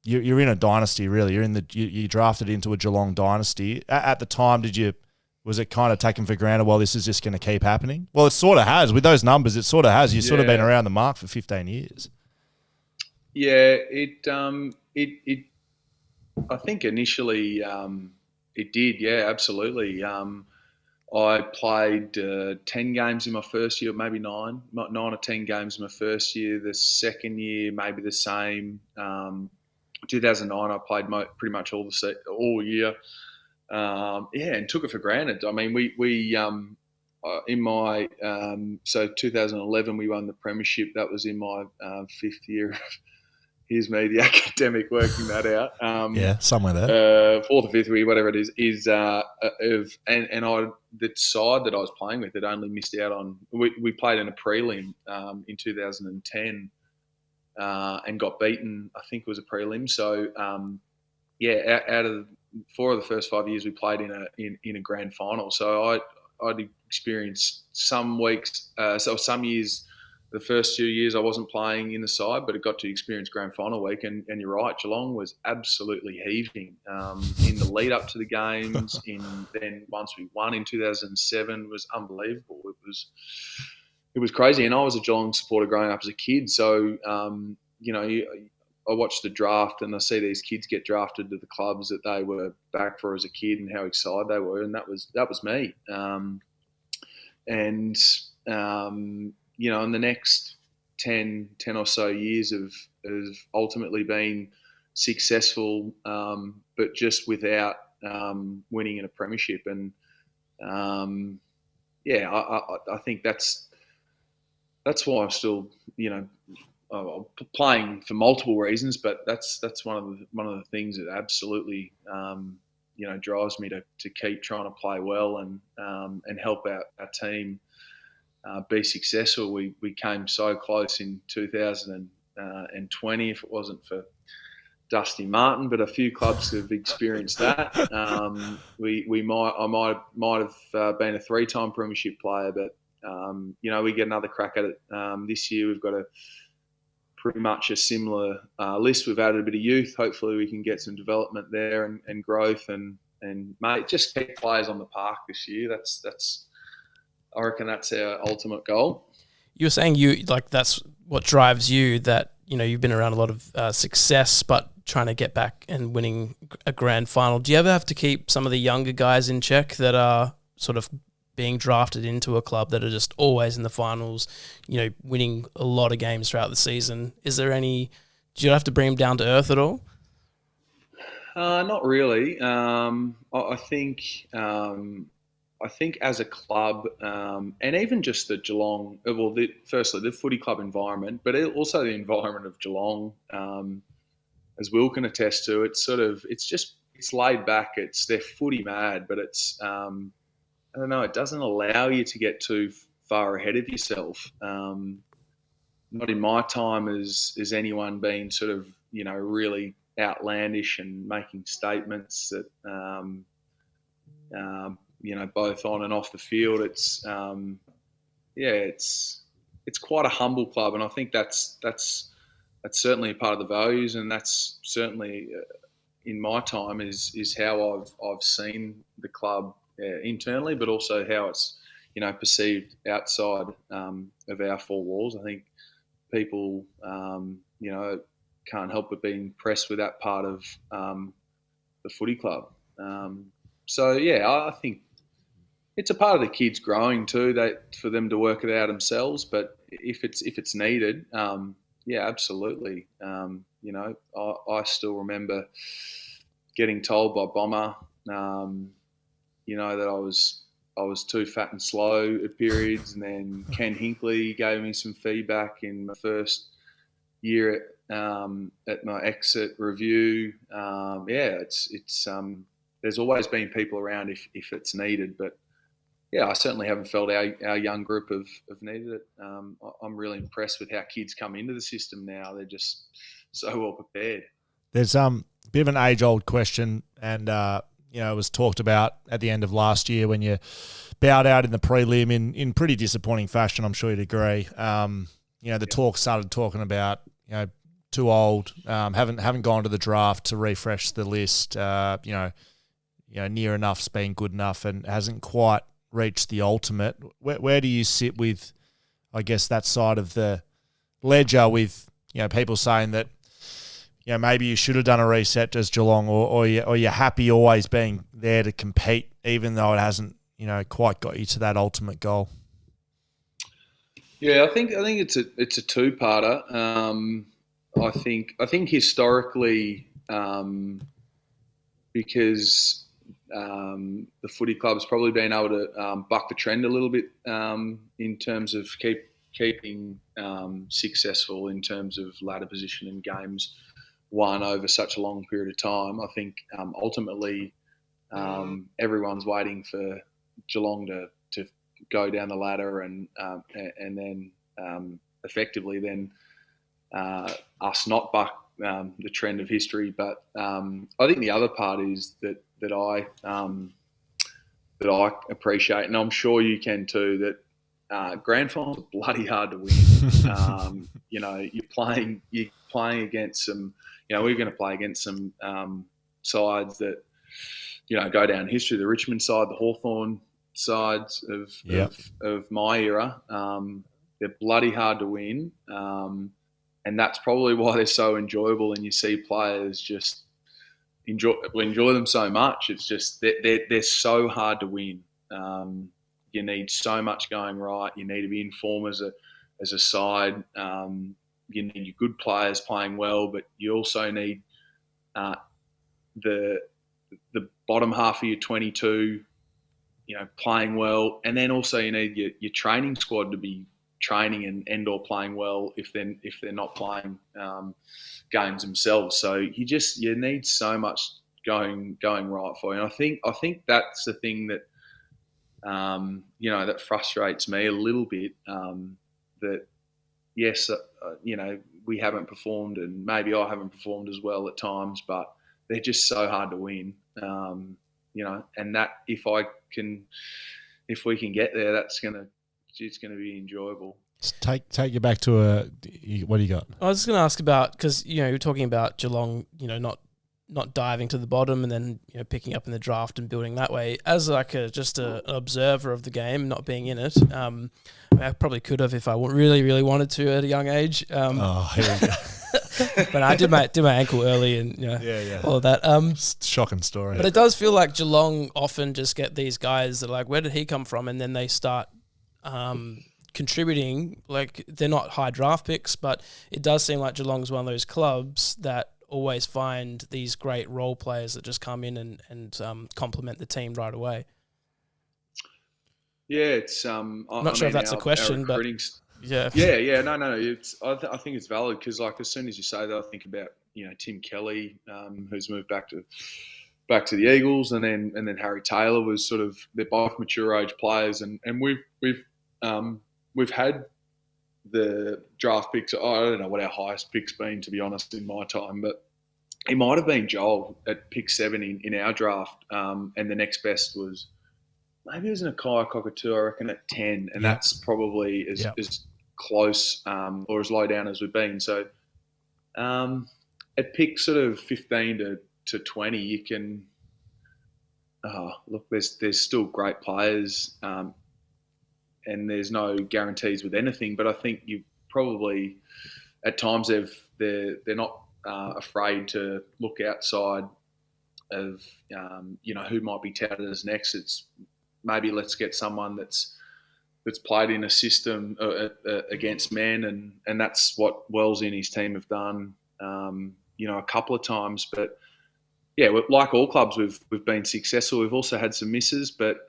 You're in a dynasty, really. You drafted into a Geelong dynasty. At the time, was it kind of taken for granted? Well, this is just going to keep happening. Well, it sort of has with those numbers. It sort of has. You've sort of been around the mark for 15 years. Yeah, I think initially it did. Yeah, absolutely. I played 10 games in my first year, maybe 9 or 10 games in my first year. The second year, maybe the same. 2009, I played pretty much all year. And took it for granted. I mean, we in my so 2011 we won the premiership. That was in my 5th year. Here's me, the academic, working that out. Somewhere there. 4th or 5th year, whatever it is the side that I was playing with had only missed out on. We played in a prelim in 2010 and got beaten. I think it was a prelim. So out of 4 of the first 5 years, we played in a grand final. So I'd experienced some weeks, some years. The first 2 years I wasn't playing in the side, but it got to experience grand final week. And you're right, Geelong was absolutely heaving in the lead up to the games. Then once we won in 2007, was unbelievable. It was crazy. And I was a Geelong supporter growing up as a kid. So, I watched the draft and I see these kids get drafted to the clubs that they were back for as a kid and how excited they were. And that was me. In the next 10 or so years have ultimately been successful, but just without winning in a premiership. And I think that's why I'm still, playing for multiple reasons. But that's one of the things that absolutely, drives me to keep trying to play well and help our team be successful. We came so close in 2020 if it wasn't for Dusty Martin, but a few clubs have experienced that. I might have been a 3-time premiership player, but we get another crack at it this year. We've got pretty much a similar list. We've added a bit of youth. Hopefully we can get some development there and growth and mate, just keep players on the park this year. I reckon that's our ultimate goal. You were saying that's what drives you, that, you've been around a lot of success, but trying to get back and winning a grand final. Do you ever have to keep some of the younger guys in check that are sort of being drafted into a club that are just always in the finals, winning a lot of games throughout the season? Do you have to bring them down to earth at all? Not really. I think as a club, and even just the Geelong, firstly the footy club environment, but also the environment of Geelong, as Will can attest to, it's laid back. They're footy mad, but it's, I don't know, it doesn't allow you to get too far ahead of yourself. Not in my time as anyone being sort of, really outlandish and making statements that, both on and off the field. It's quite a humble club, and I think that's certainly a part of the values, and that's certainly in my time is how I've seen the club internally, but also how it's perceived outside of our 4 walls. I think people can't help but be impressed with that part of the footy club. I think it's a part of the kids growing too, for them to work it out themselves. But if it's needed, absolutely. I still remember getting told by Bomber, that I was I was too fat and slow at periods, and then Ken Hinkley gave me some feedback in my first year at my exit review. It's there's always been people around if it's needed, but yeah, I certainly haven't felt our young group have needed it. I'm really impressed with how kids come into the system now. They're just so well prepared. There's a bit of an age-old question, and it was talked about at the end of last year when you bowed out in the prelim in pretty disappointing fashion. I'm sure you'd agree. The talk started talking about too old, haven't gone to the draft to refresh the list. Near enough's been good enough and hasn't quite reached the ultimate. Where do you sit with, I guess, that side of the ledger with people saying that maybe you should have done a reset as Geelong, or you're happy always being there to compete, even though it hasn't quite got you to that ultimate goal? Yeah, I think it's a two-parter. I think historically, because the footy club's probably been able to buck the trend a little bit in terms of keeping successful in terms of ladder position in games won over such a long period of time. I think ultimately everyone's waiting for Geelong to go down the ladder and then effectively then us not buck the trend of history. But I think the other part is that I appreciate, and I'm sure you can too, that grand finals are bloody hard to win. You're playing against some. We're going to play against some sides that go down history. The Richmond side, the Hawthorn sides of my era. They're bloody hard to win. And that's probably why they're so enjoyable, and you see players just enjoy them so much. It's just they're so hard to win. You need so much going right. You need to be in form as a side. You need your good players playing well, but you also need the bottom half of your 22, playing well, and then also you need your training squad to be training and or playing well if they're not playing games themselves. So you need so much going right for you. And I think that's the thing that that frustrates me a little bit. That yes, we haven't performed, and maybe I haven't performed as well at times, but they're just so hard to win. And that if we can get there, it's going to be enjoyable. Take you back to what do you got? I was just going to ask about, because you're talking about Geelong, not diving to the bottom and then picking up in the draft and building that way. As like an observer of the game, not being in it, I probably could have if I really really wanted to at a young age. Here we go. But I did my ankle early and all of that. Shocking story. But it does feel like Geelong often just get these guys that are like, where did he come from? And then they start contributing. Like, they're not high draft picks, but it does seem like Geelong's one of those clubs that always find these great role players that just come in and complement the team right away. Yeah, it's I'm not sure if that's a question, but yeah. No. I think it's valid because, like, as soon as you say that, I think about Tim Kelly, who's moved back to the Eagles, and then Harry Taylor was sort of, they're both mature age players, and we've had the draft picks. I don't know what our highest pick's been, to be honest, in my time, but it might have been Joel at pick 7 in our draft, and the next best was maybe it was an Akai Cockatoo, I reckon, at 10, and that's probably as close or as low down as we've been. So at pick sort of 15 to 20, you can look. There's still great players, and there's no guarantees with anything. But I think you probably at times they're not afraid to look outside of who might be touted as next. It's maybe let's get someone that's played in a system against men, and that's what Wells and his team have done, a couple of times. But yeah, like all clubs, we've been successful. We've also had some misses, but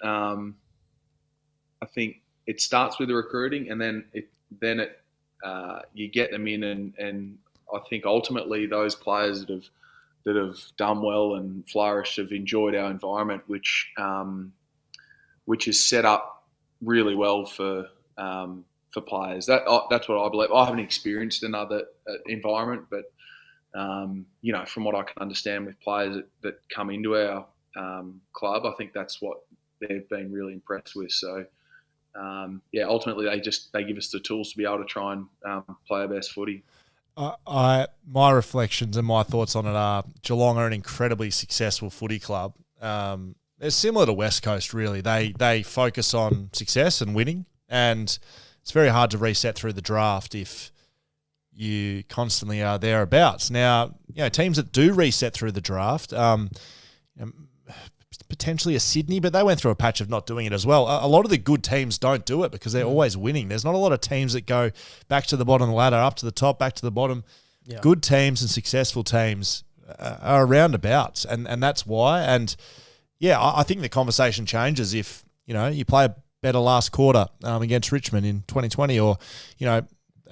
I think it starts with the recruiting, and then you get them in, and I think ultimately those players that have done well and flourished have enjoyed our environment, which is set up really well for players. That's what I believe. I haven't experienced another environment, but from what I can understand with players that come into our club, I think that's what they've been really impressed with. So, ultimately they give us the tools to be able to try and play our best footy. My reflections and my thoughts on it are Geelong are an incredibly successful footy club. They're similar to West Coast, really. They focus on success and winning, and it's very hard to reset through the draft if you constantly are thereabouts. Now, teams that do reset through the draft, potentially a Sydney, but they went through a patch of not doing it as well. A lot of the good teams don't do it because they're always winning. There's not a lot of teams that go back to the bottom of the ladder, up to the top, back to the bottom. Yeah. Good teams and successful teams are around abouts, and that's why. And, I think the conversation changes if, you play a better last quarter against Richmond in 2020, or, a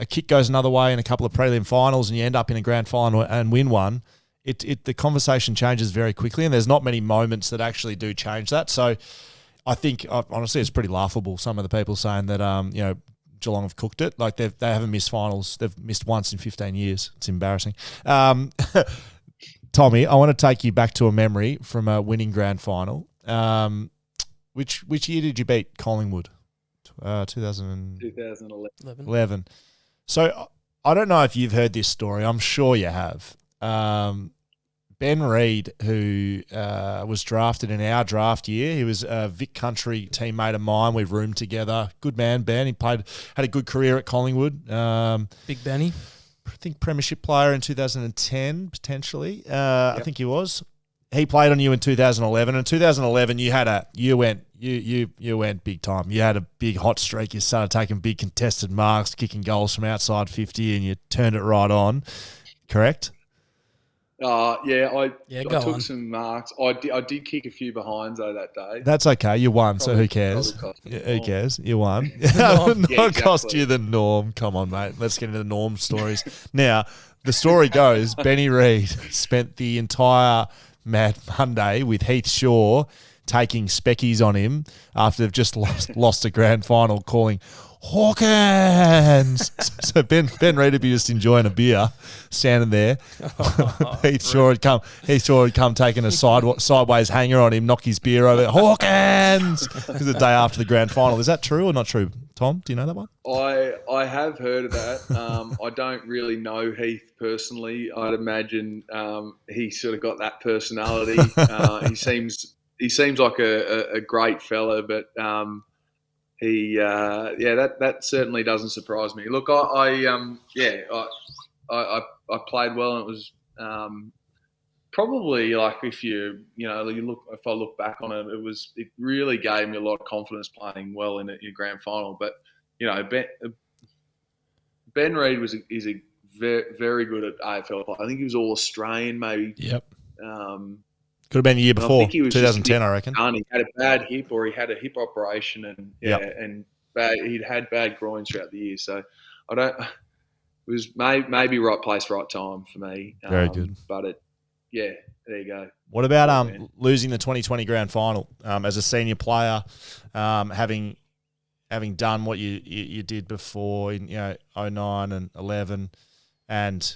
kick goes another way in a couple of prelim finals and you end up in a grand final and win one. The conversation changes very quickly, and there's not many moments that actually do change that. So I think, honestly, it's pretty laughable, some of the people saying that, Geelong have cooked it. Like, they haven't missed finals. They've missed once in 15 years. It's embarrassing. Tommy, I want to take you back to a memory from a winning grand final. Which year did you beat Collingwood? 2011. So I don't know if you've heard this story. I'm sure you have. Ben Reid, who was drafted in our draft year, he was a Vic Country teammate of mine. We roomed together. Good man, Ben. He had a good career at Collingwood. Big Benny. I think premiership player in 2010 potentially. Yep. I think he was. He played on you in 2011. In 2011, you went big time. You had a big hot streak. You started taking big contested marks, kicking goals from outside 50, and you turned it right on. Correct? I took some marks. I did kick a few behinds though that day. That's okay. You won, so who cares? Who cares? You won. Not cost you the norm. Come on, mate. Let's get into the norm stories. Now, the story goes, Benny Reid spent the entire Mad Monday with Heath Shaw taking speckies on him after they've just lost a grand final, calling Hawkins. So Ben Reid would be just enjoying a beer, standing there. Heath Shaw had come taking a sideways hanger on him, knock his beer over. Hawkins! It was the day after the grand final. Is that true or not true, Tom? Do you know that one? I have heard of that. I don't really know Heath personally. I'd imagine he sort of got that personality. He seems like a great fella, but that certainly doesn't surprise me. Look, I played well, and it was probably like if I look back on it, it really gave me a lot of confidence playing well in your grand final. But Ben Reid is a very, very good at AFL play. I think he was all Australian, maybe. Yep. Could have been the year before, 2010, I reckon. He had a bad hip, or he had a hip operation, and he'd had bad groins throughout the year. So it was maybe right place, right time for me. Very good. But there you go. What about losing the 2020 grand final as a senior player, having done what you did before in 09 and 11, and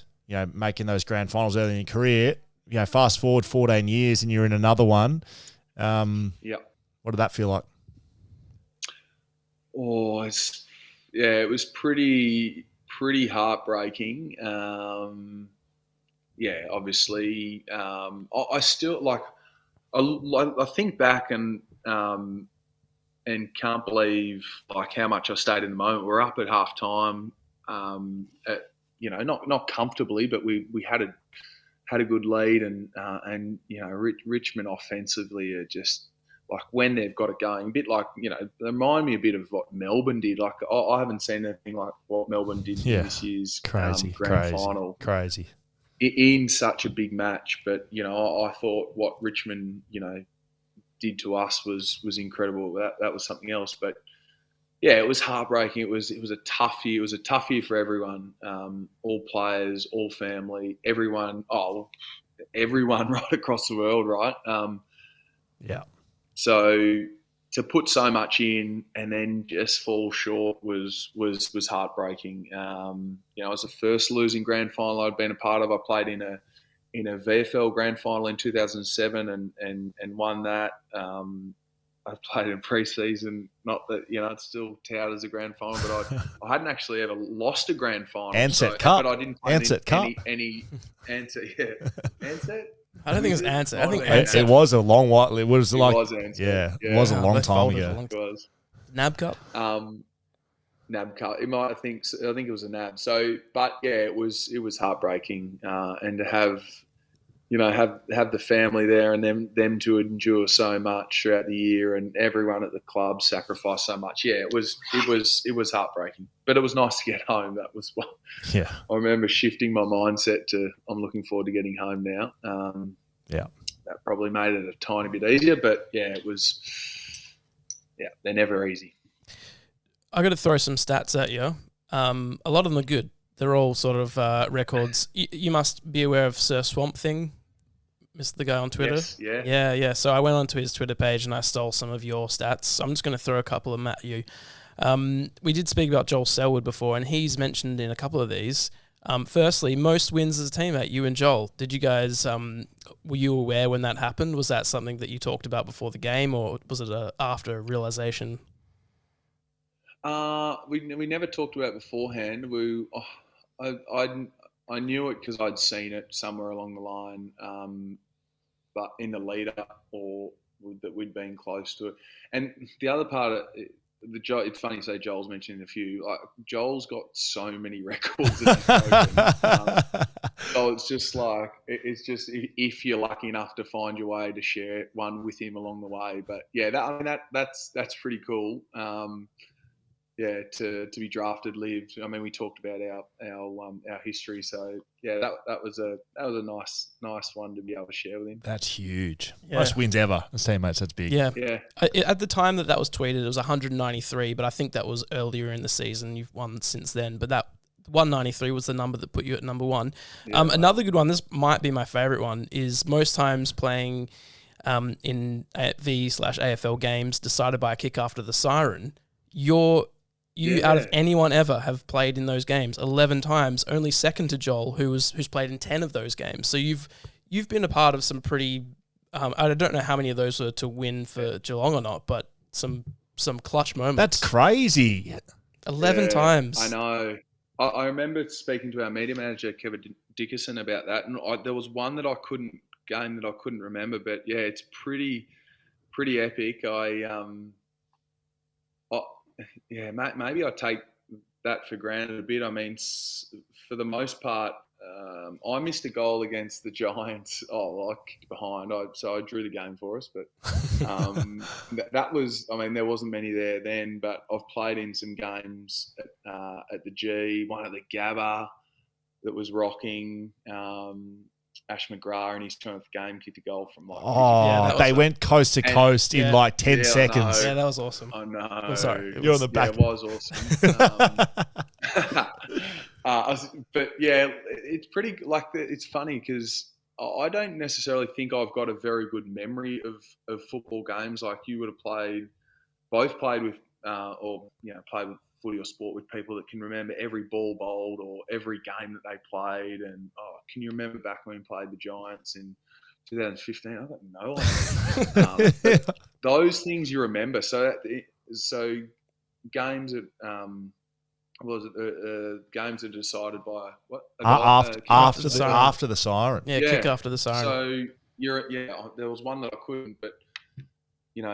making those grand finals early in your career? Fast forward 14 years and you're in another one. What did that feel like? Oh, it was pretty heartbreaking. Obviously, I still I think back and can't believe how much I stayed in the moment. We're up at half time, not comfortably, but we had a good lead, and Richmond offensively are just like when they've got it going, a bit like they remind me a bit of what Melbourne did. Like I haven't seen anything like what Melbourne did in this year's grand final. Crazy in such a big match. But I thought what Richmond did to us was incredible. That was something else. But yeah, it was heartbreaking. It was a tough year. It was a tough year for everyone, all players, all family, everyone. Everyone right across the world, right? Yeah. So to put so much in and then just fall short was heartbreaking. It was the first losing grand final I'd been a part of. I played in a VFL grand final in 2007 and won that. I played in pre-season. Not that it's still touted as a grand final, but I hadn't actually ever lost a grand final. Ansett Cup. But I didn't play Ansett Cup. any Ansett. Yeah, Ansett. I don't think it was Ansett. I think It was a long while. It was like Ansett. Yeah, it was a long time ago. It was NAB Cup. NAB Cup. I think it was a NAB. So, but yeah, it was heartbreaking, and to have the family there and them to endure so much throughout the year, and everyone at the club sacrificed so much. Yeah, it was heartbreaking, but it was nice to get home. That was what. Yeah, I remember shifting my mindset to I'm looking forward to getting home now. Yeah, that probably made it a tiny bit easier, but yeah, it was. Yeah, they're never easy. I got to throw some stats at you. A lot of them are good. They're all sort of records. You must be aware of Sir Swamp Thing, Mr. the guy on Twitter. Yes, yeah. Yeah. So I went onto his Twitter page and I stole some of your stats. I'm just going to throw a couple of them at you. We did speak about Joel Selwood before, and he's mentioned in a couple of these. Firstly, most wins as a teammate, you and Joel. Did you guys, were you aware when that happened? Was that something that you talked about before the game, or was it after realisation? We never talked about it beforehand. I knew it because I'd seen it somewhere along the line, but in the lead up or that we'd been close to it. And the other part of it's funny you say Joel's mentioned a few. Like Joel's got so many records that he's broken. So it's just like if you're lucky enough to find your way to share one with him along the way. But yeah, that's pretty cool. Yeah, to be drafted, lived. I mean, we talked about our history, so yeah, that was a nice one to be able to share with him. That's huge. Yeah. Most wins ever as teammates. That's big. Yeah. At the time that was tweeted, it was 193, but I think that was earlier in the season. You've won since then, but that 193 was the number that put you at number one. Yeah, another good one. This might be my favorite one. Is most times playing in V/AFL games decided by a kick after the siren. You out of anyone ever have played in those games 11 times, only second to Joel, who's played in 10 of those games. So you've been a part of some pretty. I don't know how many of those were to win for Geelong or not, but some clutch moments. That's crazy. 11 times. I know. I remember speaking to our media manager Kevin Dickerson about that, and there was one that I couldn't remember, but yeah, it's pretty epic. Yeah, maybe I take that for granted a bit. I mean, for the most part, I missed a goal against the Giants. I kicked behind, so I drew the game for us. But that was, I mean, there wasn't many there then. But I've played in some games at the G, one at the Gabba that was rocking. Ash McGrath in his 10th game kicked a goal from they went coast to coast in like 10 seconds. Yeah, that was awesome. I know. I'm sorry. You're on the back. Yeah, it was awesome. But yeah, it's pretty it's funny because I don't necessarily think I've got a very good memory of football games. Like you would have played with played with footy or sport with people that can remember every ball bowled or every game that they played. And can you remember back when we played the Giants in 2015? I don't know. But those things you remember. So games that games are decided by what? After the siren. Yeah, kick after the siren. So there was one that I couldn't, but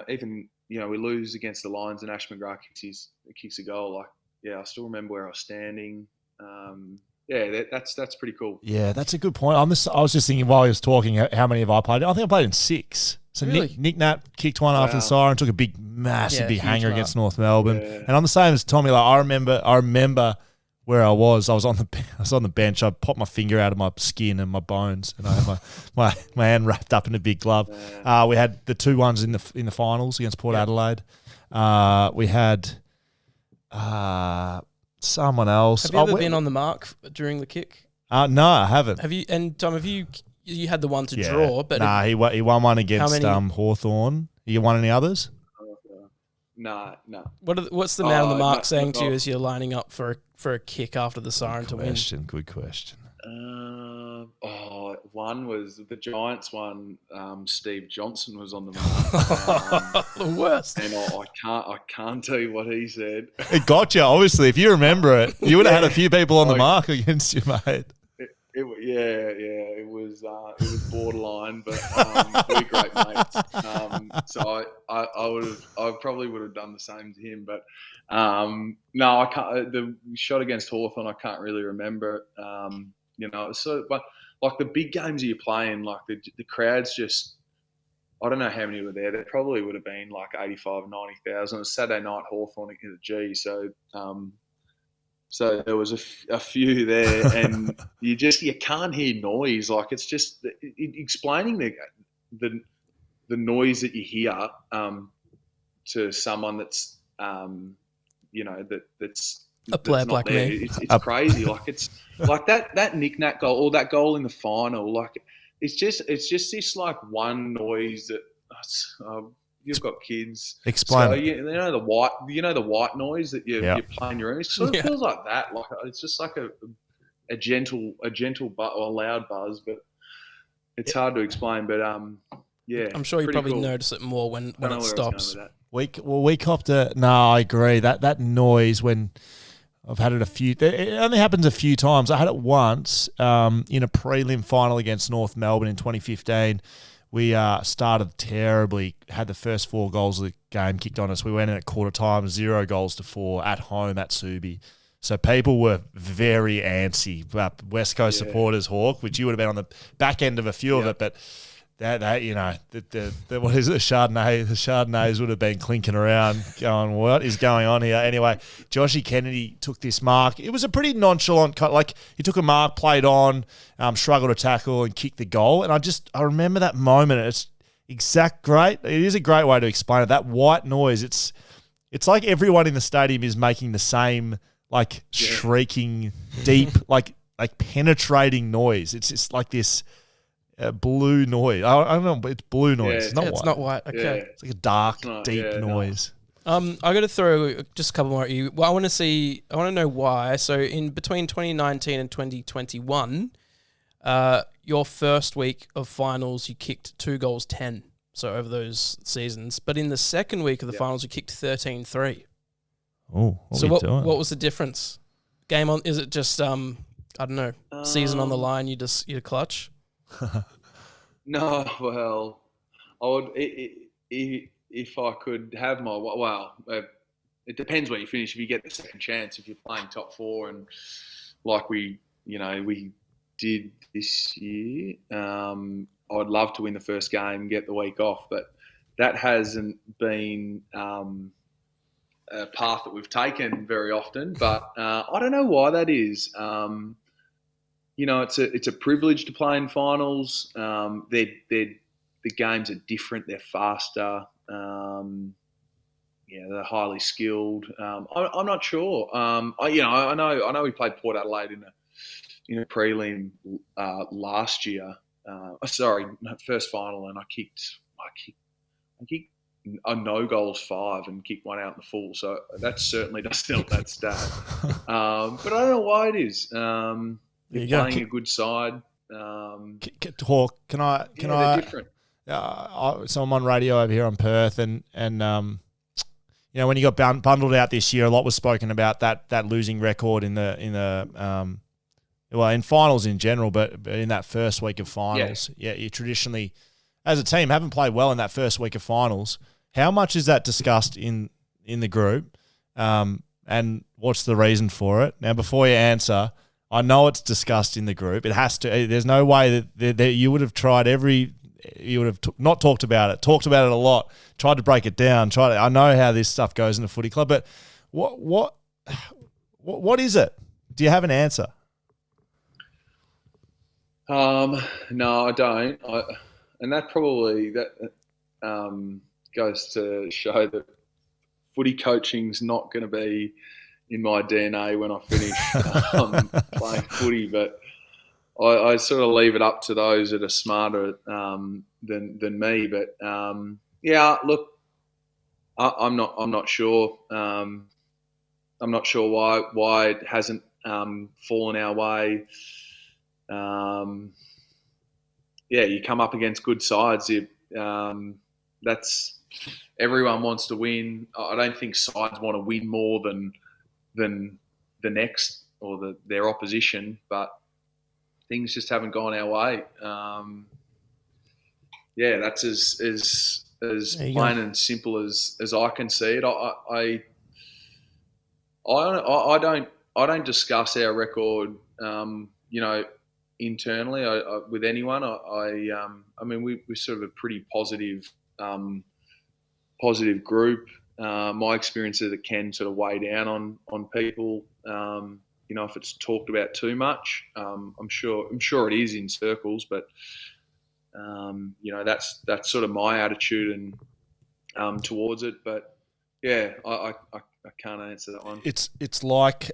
even. We lose against the Lions and Ash McGrath kicks a goal. I still remember where I was standing. That's pretty cool. Yeah, that's a good point. I was just thinking while he was talking, how many have I played? I think I played in 6. So really? Nick Nat kicked one after the siren, took a massive hanger against North Melbourne. Yeah. And I'm the same as Tommy. Like I remember where I was. I was on the bench. I popped my finger out of my skin and my bones, and I had my hand wrapped up in a big glove. We had the 2-1s in the finals against Port Adelaide. We had Someone else. Have you ever been on the mark during the kick? No, I haven't. Have you? And Tom, have you had the one to draw? But he won one against Hawthorn. You won any others? No. What's the man on the mark saying to you as you're lining up for a kick after the siren to win? Good question. One was the Giants one. Steve Johnson was on the mark. The worst. And I can't tell you what he said. It got you, obviously. If you remember it, you would have had a few people on the mark against you, mate. It was borderline, but we're great mates. So I probably would have done the same to him, but no, I can't. The shot against Hawthorn, I can't really remember. But like the big games that you're playing, like the crowds just. I don't know how many were there. There probably would have been like 85, 90,000. It was Saturday night, Hawthorn at the G. So there was a few there, and you can't hear noise. Like it's just explaining the noise that you hear to someone that's that's a player like me. It's crazy. Like it's like that knick-knack goal or that goal in the final. Like it's just this like one noise that. You've got kids. Explain. So you know the white noise that you play in your room. It sort of feels like that. Like it's just like a gentle but or a loud buzz, but it's hard to explain. But I'm sure you probably notice it more when it stops. We copped it. No, I agree. That noise when I've had it it only happens a few times. I had it once in a prelim final against North Melbourne in 2015. We started terribly, had the first 4 goals of the game kicked on us. We went in at quarter time, 0-4 at home at Subi. So people were very antsy. West Coast supporters, Hawk, which you would have been on the back end of a few of it, but that what is it, the Chardonnay? The Chardonnays would have been clinking around going, what is going on here? Anyway, Joshy Kennedy took this mark. It was a pretty nonchalant cut. Like, he took a mark, played on, struggled to tackle and kicked the goal. And I remember that moment. It's great. It is a great way to explain it. That white noise, it's like everyone in the stadium is making the same, like, shrieking, deep, like penetrating noise. It's just like this... blue noise. I don't know, but it's blue noise. It's not white. It's not white. Okay. Yeah. It's like a dark, deep noise. I got to throw just a couple more at you. Well, I want to know why. So in between 2019 and 2021, your first week of finals, you kicked 2 goals 10. So over those seasons. But in the second week of the finals, you kicked 13-3. Oh, what was the difference? Game on? Is it just I don't know, season on the line? You clutch? No, well, I would if I could have my it depends where you finish. If you get the second chance, if you're playing top 4, and like we did this year, I'd love to win the first game and get the week off, but that hasn't been a path that we've taken very often. But I don't know why that is. It's a privilege to play in finals. The games are different. They're faster. They're highly skilled. I'm not sure. I know we played Port Adelaide in a prelim last year. First final, and I kicked a no goals 5 and kicked one out in the full. So that certainly doesn't help that stat. But I don't know why it is. You're playing a good side. Hawk, can I? They're different. So I'm on radio over here on Perth, and when you got bundled out this year, a lot was spoken about that losing record in finals in general, but in that first week of finals, you traditionally, as a team, haven't played well in that first week of finals. How much is that discussed in the group, and what's the reason for it? Now, before you answer. I know it's discussed in the group. It has to. There's no way that you would have tried you would have not talked about it. Talked about it a lot. Tried to break it down. I know how this stuff goes in a footy club, but what is it? Do you have an answer? No, I don't. And that probably goes to show that footy coaching's not going to be in my DNA when I finish playing footy, but I sort of leave it up to those that are smarter than me. But yeah, look, I'm not sure. I'm not sure why it hasn't fallen our way. Yeah, you come up against good sides. That's everyone wants to win. I don't think sides want to win more than the next or their opposition, but things just haven't gone our way. Yeah, that's as plain and simple as I can see it. I don't discuss our record, internally with anyone. I mean, we're sort of a pretty positive group. My experience is it can sort of weigh down on people. If it's talked about too much, I'm sure it is in circles, but that's sort of my attitude and towards it. But yeah, I can't answer that one. It's like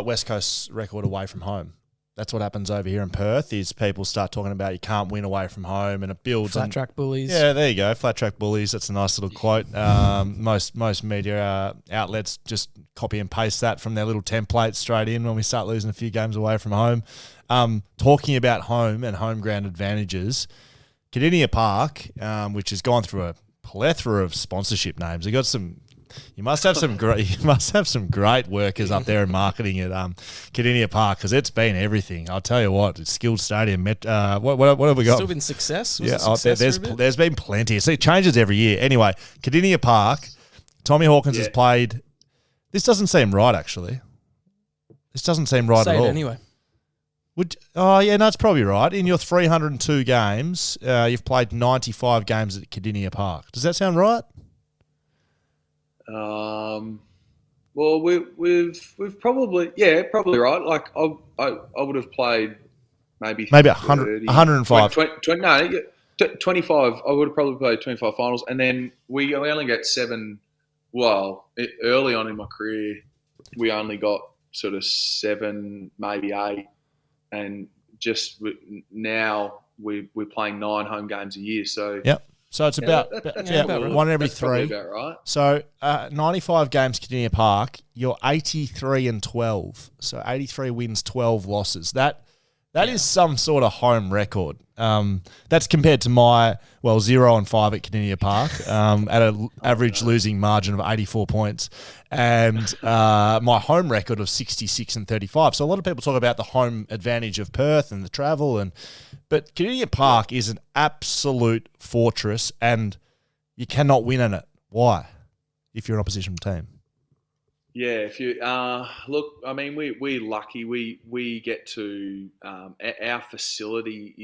West Coast's record away from home. That's what happens over here in Perth is people start talking about you can't win away from home, and it builds flat track bullies. Yeah, there you go, flat track bullies. That's a nice little quote. Most media outlets just copy and paste that from their little templates straight in when we start losing a few games away from home. Talking about home and home ground advantages, Cardinia Park, which has gone through a plethora of sponsorship names. They got some. You must have some great workers up there in marketing at Cardinia Park because it's been everything. I'll tell you what, it's skilled stadium. What have we got? Still been success. There's been plenty. See, it changes every year. Anyway, Cardinia Park. Tommy Hawkins has played. This doesn't seem right, actually. This doesn't seem right at all. Anyway. It's probably right. In your 302 games, you've played 95 games at Cardinia Park. Does that sound right? Well, we've probably probably right. Like I would have played maybe 100, 105. 25. I would have probably played 25 finals, and then we only get 7. Well, early on in my career, we only got sort of 7, maybe 8, and just now we're playing 9 home games a year. So yep. So it's about one every 3. About right. So 95 games, Cardinia Park. You're 83-12. So 83 wins, 12 losses. That is some sort of home record. That's compared to my 0-5 at Cardinia Park at an average losing margin of 84 points, and my home record of 66-35. So a lot of people talk about the home advantage of Perth and the travel but Cardinia Park is an absolute fortress, and you cannot win in it. Why? If you're an opposition team. Yeah, if you look, I mean, we're lucky. We get to our facility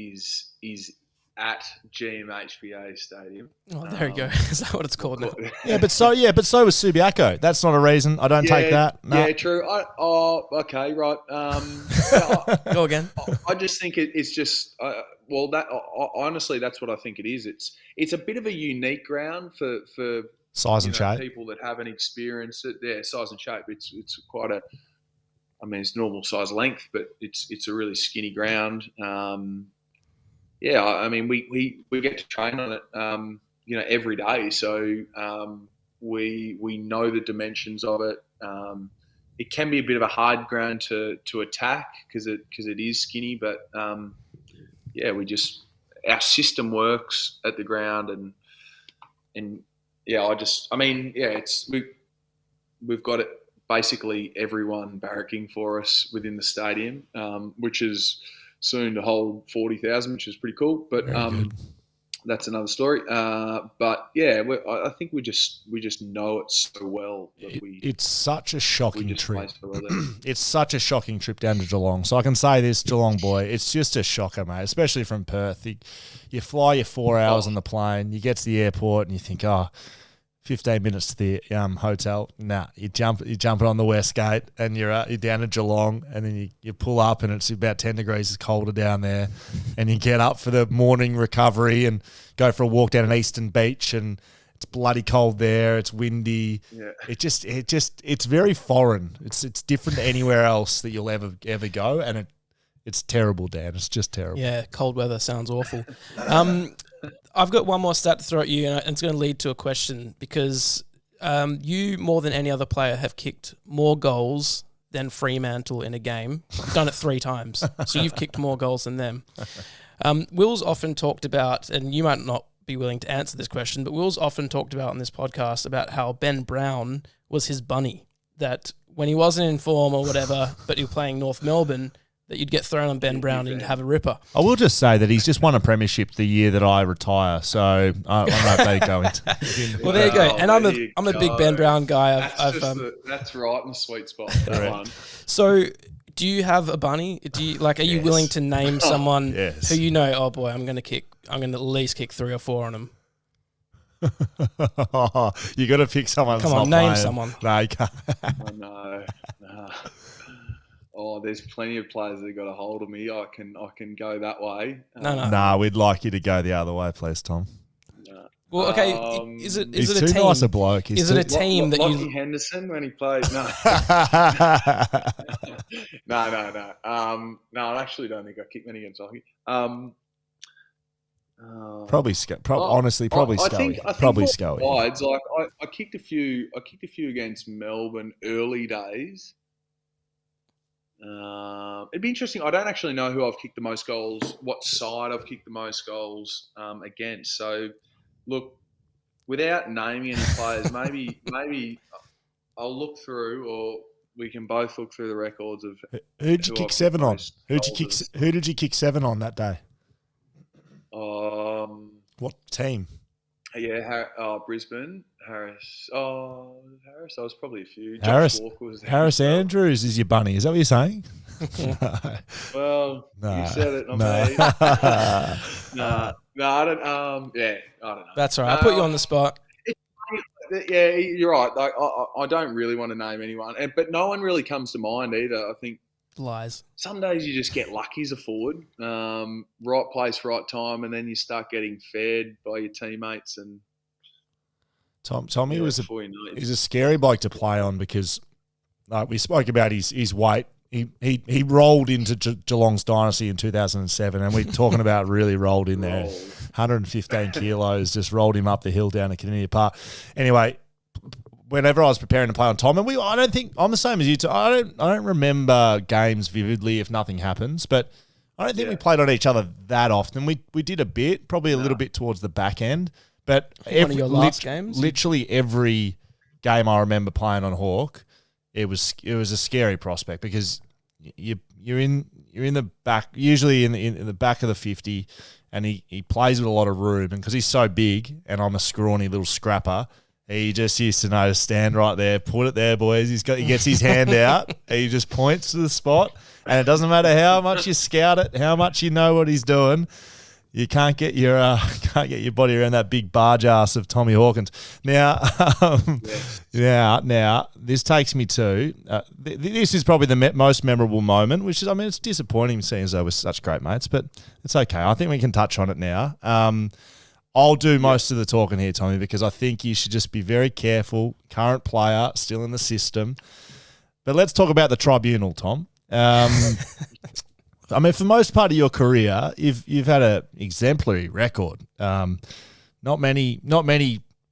is at GMHBA Stadium. Oh, there you go. Is that what it's called now? But so was Subiaco. That's not a reason. I don't take that. No. Yeah, true. Okay, right. Go again. I just think it's just honestly, that's what I think it is. It's a bit of a unique ground for size and shape. People that haven't experienced it. Yeah, size and shape. It's quite a. I mean, it's normal size length, but it's a really skinny ground. I mean, we get to train on it, every day. So we know the dimensions of it. It can be a bit of a hard ground to attack because it is skinny, but our system works at the ground and we've got it basically everyone barracking for us within the stadium, which is soon to hold 40,000, which is pretty cool. But that's another story. But yeah, I think we just know it so well that it's such a shocking trip. It's such a shocking trip down to Geelong. So I can say this, Geelong boy, it's just a shocker, mate. Especially from Perth, you fly your 4 hours on the plane, you get to the airport, and you think, 15 minutes to the hotel. Nah, you're jumping on the West Gate and you're down to Geelong, and then you pull up and it's about 10 degrees colder down there, and you get up for the morning recovery and go for a walk down an Eastern Beach, and It's bloody cold there. It's windy. Yeah. It's very foreign. It's different to anywhere else that you'll ever go, and it's terrible, Dan. It's just terrible. Yeah, cold weather sounds awful. I've got one more stat to throw at you, and it's going to lead to a question because you, more than any other player, have kicked more goals than Fremantle in a game. Done it 3 times. So you've kicked more goals than them. Will's often talked about, and you might not be willing to answer this question, but Will's often talked about on this podcast about how Ben Brown was his bunny, that when he wasn't in form or whatever, but you were playing North Melbourne, that you'd get thrown on Ben Brown and you'd have a ripper. I will just say that he's just won a premiership the year that I retire, so I don't know if they go into. Well, there you go. And I'm a big Ben Brown guy. That's right in the sweet spot. That one. So, do you have a bunny? Are you willing to name someone who you know? Oh boy, I'm going to at least kick 3 or 4 on him. You got to pick someone. Come on, name someone. No, you can't. No. Oh, there's plenty of players that got a hold of me. I can go that way. No. We'd like you to go the other way, please, Tom. No. Well, okay. Is it he's a too team? nice a bloke. Is it a team that Lockie you? Henderson when he played? No. No. I actually don't think I kicked many against Lockie. Honestly, probably Scully. Probably Scully. Sides, like I kicked a few against Melbourne early days. It'd be interesting. I don't actually know who I've kicked the most goals, what side I've kicked the most goals against. So, look, without naming any players, maybe I'll look through, or we can both look through the records of who did you kick 7 on? Who did you kick 7 on that day? What team? Yeah, Brisbane. Harris. Harris. I was probably a few. Harris. Josh Walker was there. Harris Andrews is your bunny. Is that what you're saying? Well, you said it, not me. No, I don't. I don't know. That's all right. I put you on the spot. Yeah, you're right. Like, I don't really want to name anyone, but no one really comes to mind either. I think lies. Some days you just get lucky as a forward, right place, right time, and then you start getting fed by your teammates. And Tommy he's a scary bloke to play on because, like we spoke about his weight. He rolled into Geelong's dynasty in 2007, and we're talking about really rolled in there. 115 kilos, just rolled him up the hill down to Caninian Park. Anyway, whenever I was preparing to play on Tom, and I don't think I'm the same as you two. I don't remember games vividly if nothing happens, but I don't think we played on each other that often. We did a bit, probably a little bit towards the back end, but one of your last games, literally every game I remember playing on Hawk, it was a scary prospect because you're in the back, usually in the back of the 50, and he plays with a lot of room, and because he's so big and I'm a scrawny little scrapper. He just used to know to stand right there, put it there, boys. He gets his hand out, he just points to the spot, and it doesn't matter how much you scout it, how much you know what he's doing, you can't get your body around that big barge ass of Tommy Hawkins. Now, now this takes me to this is probably the most memorable moment, which is, I mean, it's disappointing seeing as though we're such great mates, but it's okay. I think we can touch on it now. I'll do most of the talking here, Tommy, because I think you should just be very careful. Current player, still in the system. But let's talk about the Tribunal, Tom. I mean, for most part of your career, you've had an exemplary record. Not many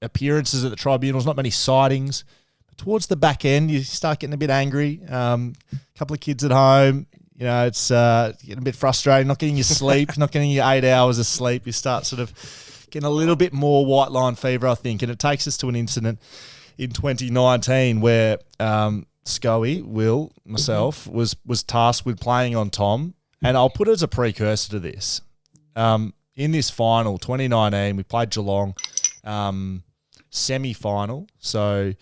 appearances at the Tribunals, not many sightings. But towards the back end, you start getting a bit angry. A couple of kids at home. You know, it's getting a bit frustrating, not getting your sleep, not getting your 8 hours of sleep. You start sort of getting a little bit more white line fever, I think. And it takes us to an incident in 2019 where Scoey, Will, myself, was tasked with playing on Tom. And I'll put it as a precursor to this. In this final, 2019, we played Geelong semi-final. So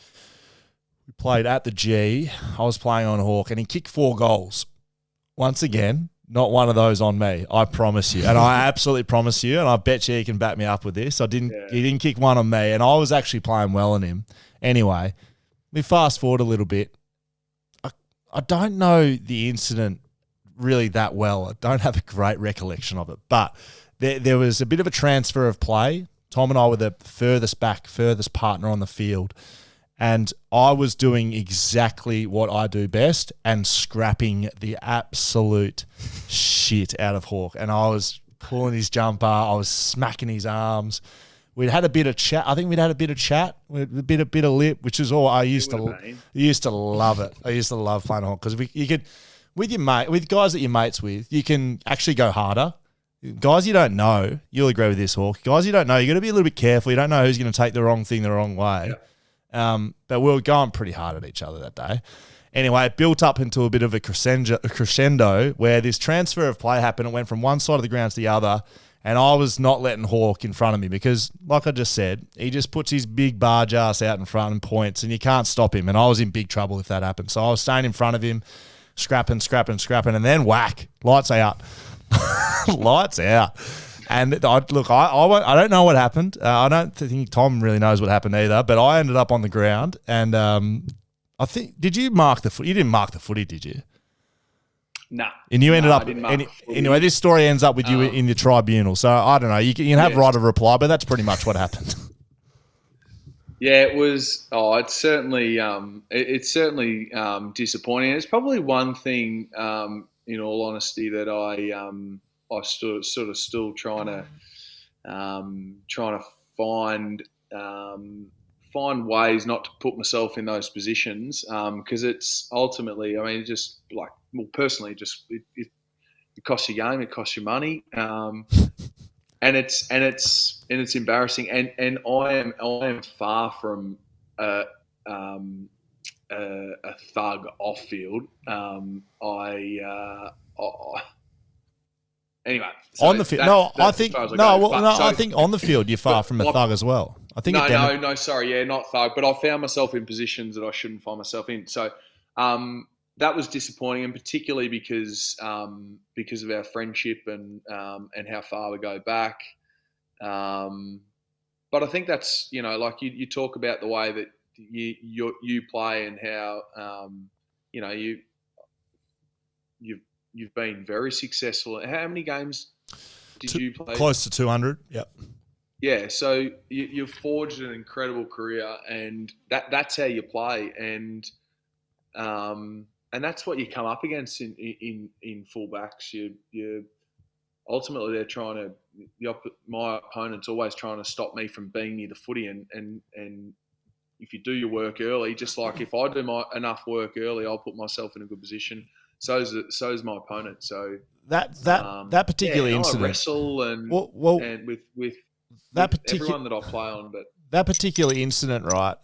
we played at the G. I was playing on Hawk, and he kicked 4 goals. Once again, not one of those on me, I promise you. And I absolutely promise you, and I bet you he can back me up with this. He didn't kick one on me, and I was actually playing well on him. Anyway, we fast forward a little bit. I don't know the incident really that well. I don't have a great recollection of it. But there was a bit of a transfer of play Tom and I were the furthest partner on the field. And I was doing exactly what I do best and scrapping the absolute shit out of Hawk. And I was pulling his jumper. I was smacking his arms. We'd had a bit of chat. I think we'd had a bit of chat, a bit of lip, which is all I used to love it. I used to love playing Hawk because you could, with guys that you're mates with, you can actually go harder. Guys you don't know, you'll agree with this, Hawk. Guys you don't know, you got to be a little bit careful. You don't know who's going to take the wrong thing the wrong way. Yeah. But we were going pretty hard at each other that day. Anyway, it built up into a bit of a crescendo where this transfer of play happened. It went from one side of the ground to the other, and I was not letting Hawk in front of me because, like I just said, he just puts his big barge ass out in front and points, and you can't stop him. And I was in big trouble if that happened. So I was staying in front of him, scrapping, and then whack, lights out. Lights out. And I don't know what happened. I don't think Tom really knows what happened either, but I ended up on the ground and I think, did you mark the foot? You didn't mark the footy, did you? No. And you ended up, anyway, this story ends up with you in the tribunal. So I don't know, you can have right of reply, but that's pretty much what happened. Yeah, it was. It's certainly disappointing. It's probably one thing, in all honesty, that I sort of still trying to find ways not to put myself in those positions because it's ultimately, I mean, just like, well, personally, just it costs you game, it costs you money. And it's embarrassing, and I am far from a thug off field. Anyway, so on the field, I think on the field you're far from a thug as well. I think sorry, not thug, but I found myself in positions that I shouldn't find myself in. So that was disappointing, and particularly because of our friendship and how far we go back. But I think that's, like you talk about the way that you play and how you've been very successful. How many games did you play? Close to 200. Yep. Yeah, so you've forged an incredible career, and that's how you play, and that's what you come up against in fullbacks. You ultimately they're trying to. My opponent's always trying to stop me from being near the footy, and if you do your work early, just like if I do enough work early, I'll put myself in a good position. So is my opponent. So that particular incident. I wrestle and with everyone that I play on, but that particular incident, right?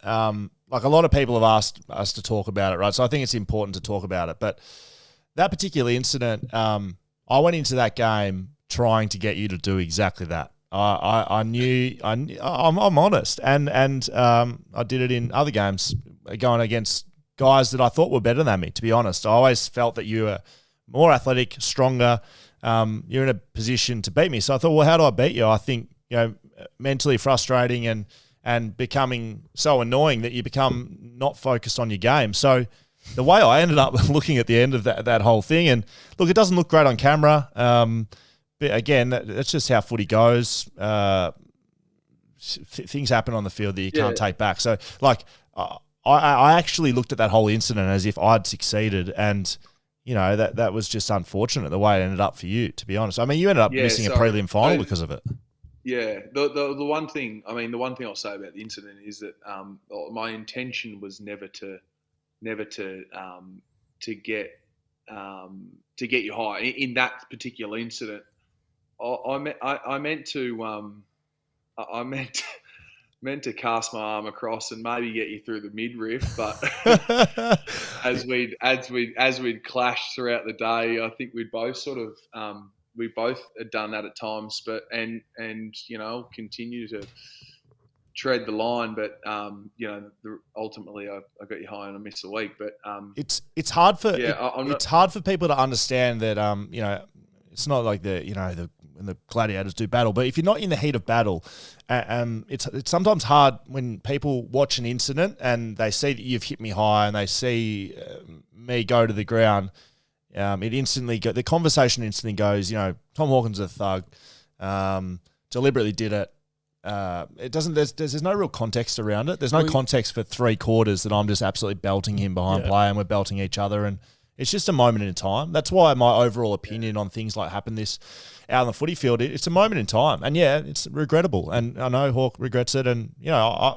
Like a lot of people have asked us to talk about it, right? So I think it's important to talk about it. But that particular incident, I went into that game trying to get you to do exactly that. I'm honest, and I did it in other games going against guys that I thought were better than me. To be honest, I always felt that you were more athletic, stronger. You're in a position to beat me. So I thought, well, how do I beat you? I think mentally frustrating and becoming so annoying that you become not focused on your game. So the way I ended up looking at the end of that whole thing, and look, it doesn't look great on camera. But again, that's just how footy goes. Things happen on the field that you can't take back. So, like, I actually looked at that whole incident as if I'd succeeded, and that was just unfortunate the way it ended up for you. To be honest, I mean, you ended up missing a prelim final because of it. Yeah, the one thing I'll say about the incident is that my intention was never to get you high. In that particular incident, I meant to cast my arm across and maybe get you through the midriff, but as we'd clashed throughout the day, I think we'd both sort of we both had done that at times, but and continue to tread the line, but ultimately I got you high and I missed the week. But it's hard for hard for people to understand that it's not like when the gladiators do battle, but if you're not in the heat of battle, it's sometimes hard when people watch an incident and they see that you've hit me high and they see me go to the ground. The conversation instantly goes, Tom Hawkins is a thug, deliberately did it. it doesn't. There's no real context around it. There's no context for 3 quarters that I'm just absolutely belting him behind play and we're belting each other, and it's just a moment in time. That's why my overall opinion on things like happen this out on the footy field, it's a moment in time, and it's regrettable, and I know Hawk regrets it, and I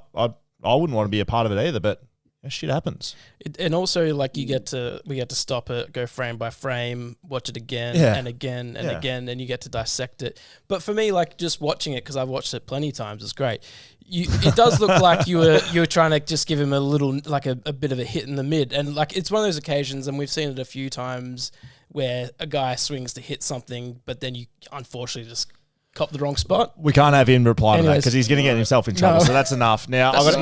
wouldn't want to be a part of it either, but shit happens. And also, like, we get to stop it, go frame by frame, watch it again and again and again, and you get to dissect it. But for me, like, just watching it, because I've watched it plenty of times, it's great. It does look like you were trying to just give him a little, like a bit of a hit in the mid, and like it's one of those occasions, and we've seen it a few times where a guy swings to hit something, but then you unfortunately just cop the wrong spot. We can't have him reply to that because he's going to get himself in trouble. So that's enough. Now just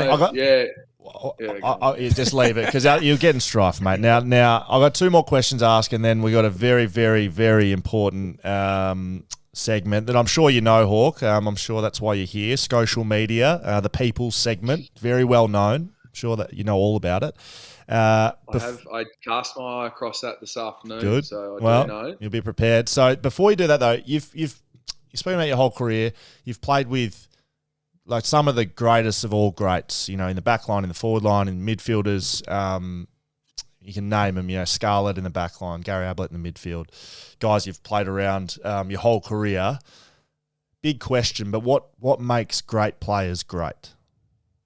leave it because you're getting strife, mate. Now I've got 2 more questions to ask, and then we got a very, very, very important segment that I'm sure you know, Hawk. I'm sure that's why you're here. Schocial Media, the People's segment, very well known. I'm sure that you know all about it. I cast my eye across that this afternoon. Good. So I do know. You'll be prepared. So before you do that, though, you're speaking about your whole career. You've played with like some of the greatest of all greats, in the back line, in the forward line, in midfielders. You can name them, Scarlett in the back line, Gary Ablett in the midfield. Guys you've played around your whole career. Big question, but what makes great players great?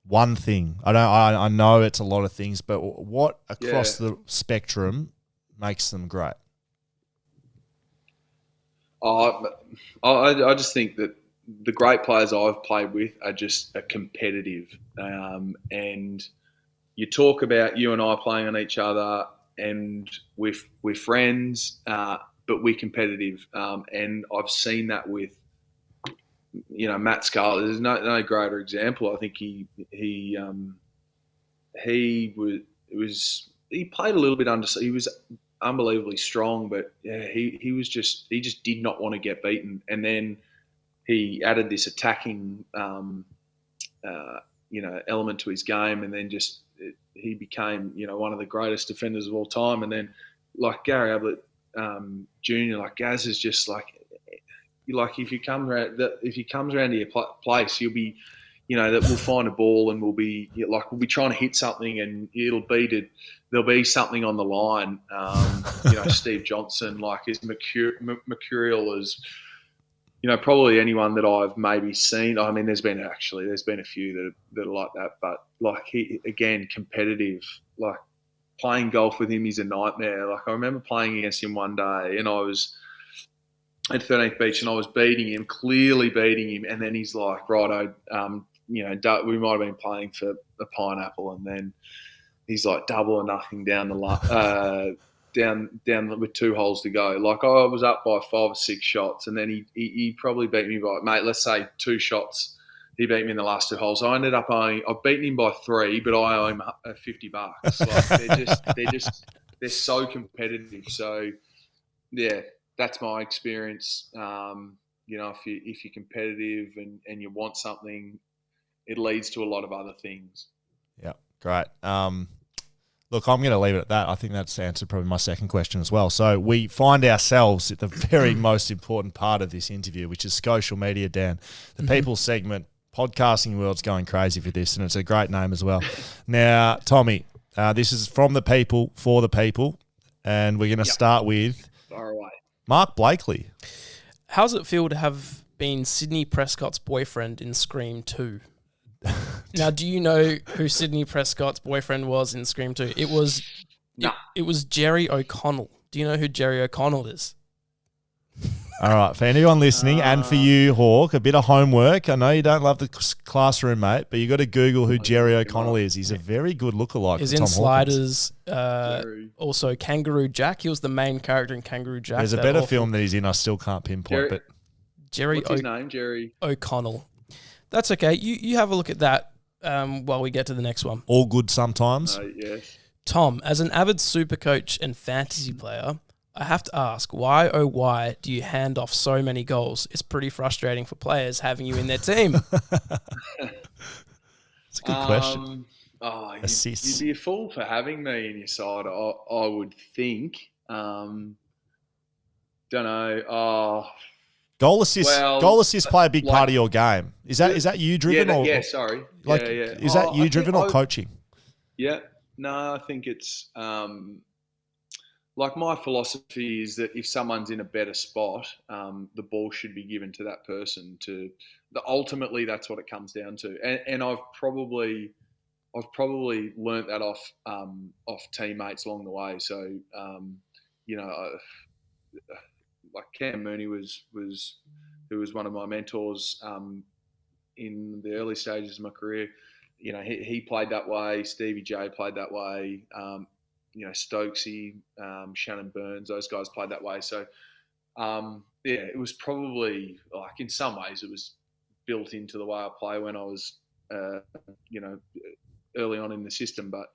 One thing. I know it's a lot of things, but what across the spectrum makes them great? I just think that the great players I've played with are just competitive, and you talk about you and I playing on each other, and we're friends, but we're competitive, and I've seen that with Matt Scarlett. There's no greater example. I think he played a little bit under. He was unbelievably strong, but he just did not want to get beaten, and then he added this attacking element to his game, and then he became one of the greatest defenders of all time. And then like Gary Ablett Jr., like Gaz is just like if he comes around to your place, you'll be that we'll find a ball and we'll be trying to hit something, and there'll be something on the line. Steve Johnson, like, is mercurial as probably anyone that I've maybe seen. I mean, there's been a few that are like that, but like he, again, competitive. Like, playing golf with him is a nightmare. Like, I remember playing against him one day, and I was at 13th Beach, and I was clearly beating him, and then he's like, "Righto, we might have been playing for a pineapple," and then he's like double or nothing down the down with 2 holes to go. Like, I was up by 5 or 6 shots, and then he probably beat me by, mate, let's say 2 shots. He beat me in the last 2 holes. I've beaten him by 3, but I owe him $50. Like, they're so competitive. So yeah, that's my experience. If you're competitive and you want something, it leads to a lot of other things. Yeah, great. Look, I'm going to leave it at that. I think that's answered probably my second question as well. So we find ourselves at the very most important part of this interview, which is Schocial Media, Dan. The People segment. Podcasting world's going crazy for this, and it's a great name as well. Now, Tommy, this is from the people, for the people, and we're going to start with Mark Blakely. How's it feel to have been Sydney Prescott's boyfriend in Scream 2? Now, do you know who Sydney Prescott's boyfriend was in Scream 2? It was it was Jerry O'Connell. Do you know who Jerry O'Connell is? All right, for anyone listening, and for you, Hawk, a bit of homework. I know you don't love the classroom, mate, but you got to Google who Jerry O'Connell is. He's a very good lookalike. He's for in Tom Sliders. Also, Kangaroo Jack. He was the main character in Kangaroo Jack. There's a better film that he's in. I still can't pinpoint. Jerry. What's his name? Jerry O'Connell. That's okay. You have a look at that while we get to the next one. All good sometimes. Yes. Tom, as an avid super coach and fantasy player, I have to ask, why, oh why, do you hand off so many goals? It's pretty frustrating for players having you in their team. It's a good question. You'd be a fool for having me in your side, I would think. Don't know. Goal assists play a big part of your game. Is that you driven sorry. Is that you driven or coaching? Yeah. No, I think it's like my philosophy is that if someone's in a better spot, the ball should be given to that person. Ultimately, that's what it comes down to. And I've probably learnt that off teammates along the way. So like Cam Mooney who was one of my mentors in the early stages of my career. He played that way. Stevie J played that way. Stokesy, Shannon Burns, those guys played that way. So, it was probably like in some ways it was built into the way I play when I was, early on in the system. But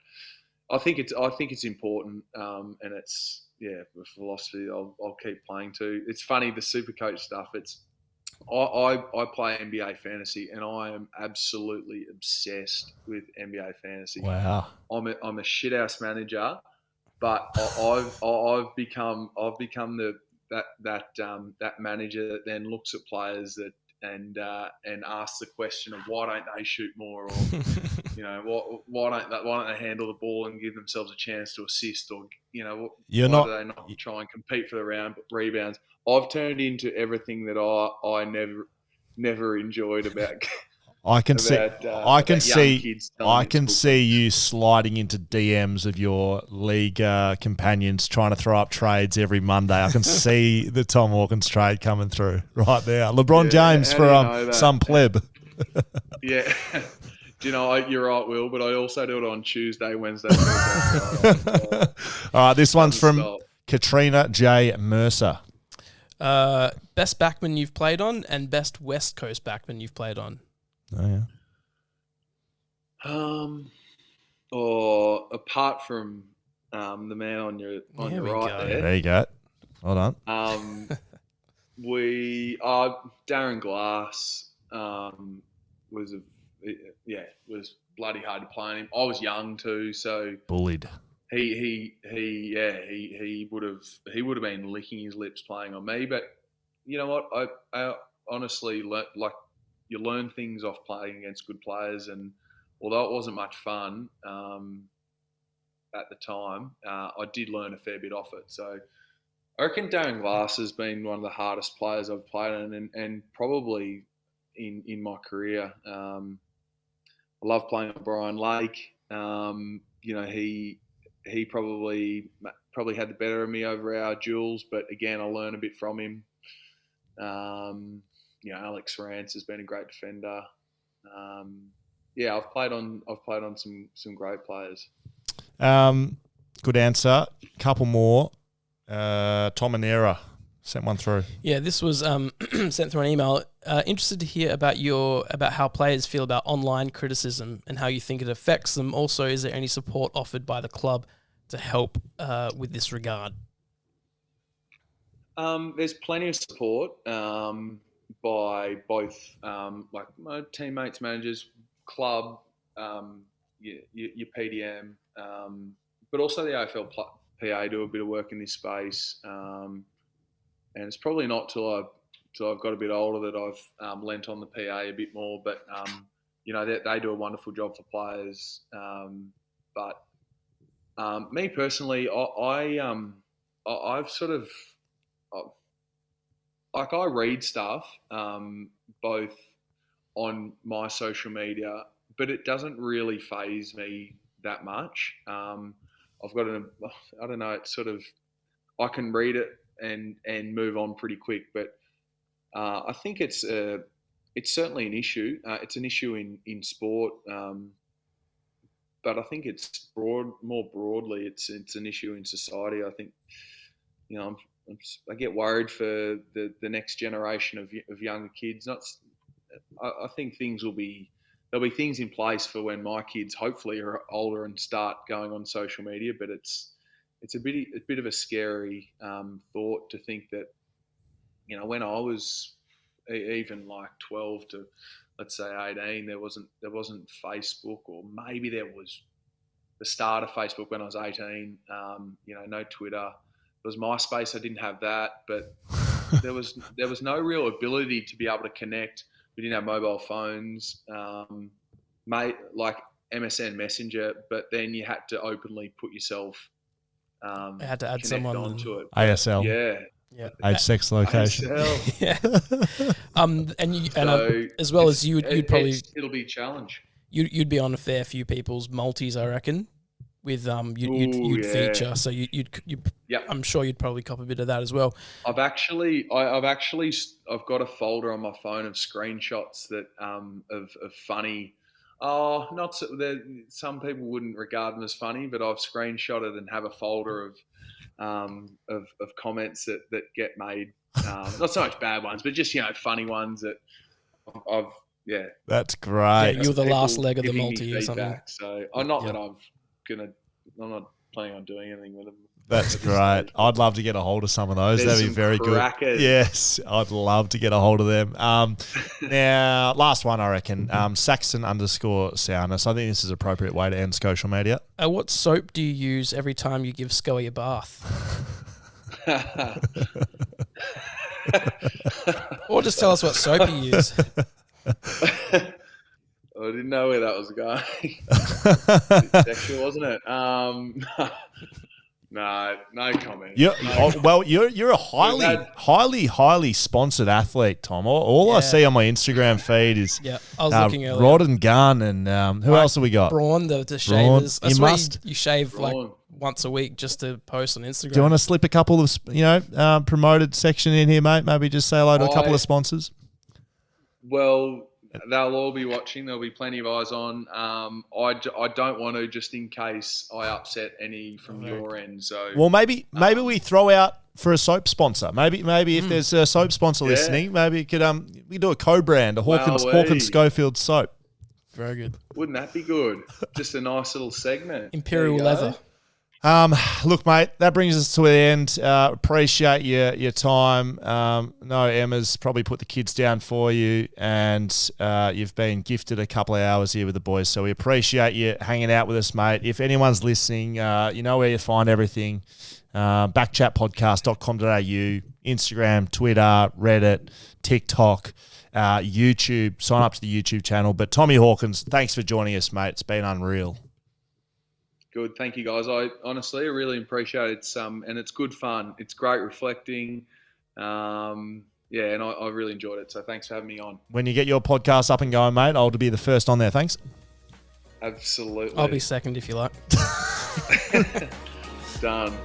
I think it's important, and it's a philosophy I'll keep playing to. It's funny, the Supercoach stuff. I play NBA fantasy, and I am absolutely obsessed with NBA fantasy. Wow. I'm a shithouse manager, but I've become that manager that then looks at players and asks the question of why don't they shoot more, or why don't they handle the ball and give themselves a chance to assist, or why do they not try and compete for the rebounds? I've turned into everything that I never enjoyed about. I can see you sliding into DMs of your league companions trying to throw up trades every Monday. I can see the Tom Hawkins trade coming through right now. LeBron James for some pleb. Yeah. Do you know, you're right, Will, but I also do it on Tuesday, Wednesday, Thursday, Friday. All right, this one's from Katrina J. Mercer. Best backman you've played on and best West Coast backman you've played on. Oh yeah. Or apart from the man on your right there. There you go. Hold on. Darren Glass was bloody hard to play on him. I was young too, so bullied. He would have been licking his lips playing on me. But you know what? I honestly you learn things off playing against good players, and although it wasn't much fun at the time, I did learn a fair bit off it. So I reckon Darren Glass has been one of the hardest players I've played on, and probably in my career. I love playing with Brian Lake. He probably had the better of me over our duels, but again, I learned a bit from him. Alex Rance has been a great defender. I've played on some great players. Good answer. Couple more. Tom Anera sent one through. Yeah, this was sent through an email. Interested to hear about how players feel about online criticism and how you think it affects them. Also, is there any support offered by the club to help with this regard? There's plenty of support by both like my teammates, managers, club, your PDM, but also the AFL PA do a bit of work in this space. And it's probably not till I've got a bit older that I've lent on the PA a bit more. But they do a wonderful job for players. But me personally, I've sort of I read stuff both on my social media, but it doesn't really faze me that much. I've got I don't know, it's sort of, I can read it and move on pretty quick, but I think it's certainly an issue. It's an issue in sport, but I think it's more broadly, it's an issue in society. I think, I get worried for the next generation of younger kids. I think there'll be things in place for when my kids hopefully are older and start going on social media. But it's a bit of a scary thought to think that, when I was even like 12 to, let's say, 18, there wasn't Facebook, or maybe there was the start of Facebook when I was 18. No Twitter. It was MySpace. I didn't have that, but there was no real ability to be able to connect. We didn't have mobile phones, like MSN Messenger, but then you had to openly put yourself. I had to add connect someone onto it. ASL. Yeah. Age, sex, location. ASL. Yeah. As well as you'd probably it'll be a challenge. You'd be on a fair few people's multis, I reckon. With you'd feature, so you'd Yep. I'm sure you'd probably cop a bit of that as well. I've got a folder on my phone of screenshots that of funny. Not so, some people wouldn't regard them as funny, but I've screenshotted and have a folder of comments that get made. Not so much bad ones, but just funny ones that I've. Yeah, that's great. Yeah, you're the last leg of the multi or something. So I'm not not planning on doing anything with them. That's great. I'd love to get a hold of some of those. That'd be very good. Yes, I'd love to get a hold of them. Now, last one, I reckon. Saxon _soundness. I think this is an appropriate way to end Schocial Media. What soap do you use every time you give Scully a bath? Or just tell us what soap you use. I didn't know where that was going. Sexual, wasn't it? No comment. You're a highly sponsored athlete, Tom. All I see on my Instagram feed is I was looking earlier. Rod and Gun, and who else have we got? Braun, the shavers. I swear you shave like once a week just to post on Instagram. Do you want to slip a couple of promoted section in here, mate? Maybe just say hello to a couple of sponsors. Well, they'll all be watching. There'll be plenty of eyes on. I don't want to, just in case I upset any from your end. So maybe we throw out for a soap sponsor. Maybe if there's a soap sponsor listening, maybe it could we do a co-brand, a Hawkins Schofield soap. Very good. Wouldn't that be good? Just a nice little segment. Imperial leather. Look, mate, that brings us to the end. Appreciate your time. No, Emma's probably put the kids down for you, and you've been gifted a couple of hours here with the boys, so we appreciate you hanging out with us, mate. If anyone's listening, you know where you find everything. Backchatpodcast.com.au, Instagram, Twitter, Reddit, TikTok, YouTube. Sign up to the YouTube channel. But Tommy Hawkins, thanks for joining us, mate. It's been unreal. Good, thank you guys. I honestly really appreciate it. And it's good fun. It's great reflecting. And I really enjoyed it. So thanks for having me on. When you get your podcast up and going, mate, I'll be the first on there. Thanks. Absolutely. I'll be second if you like. Done.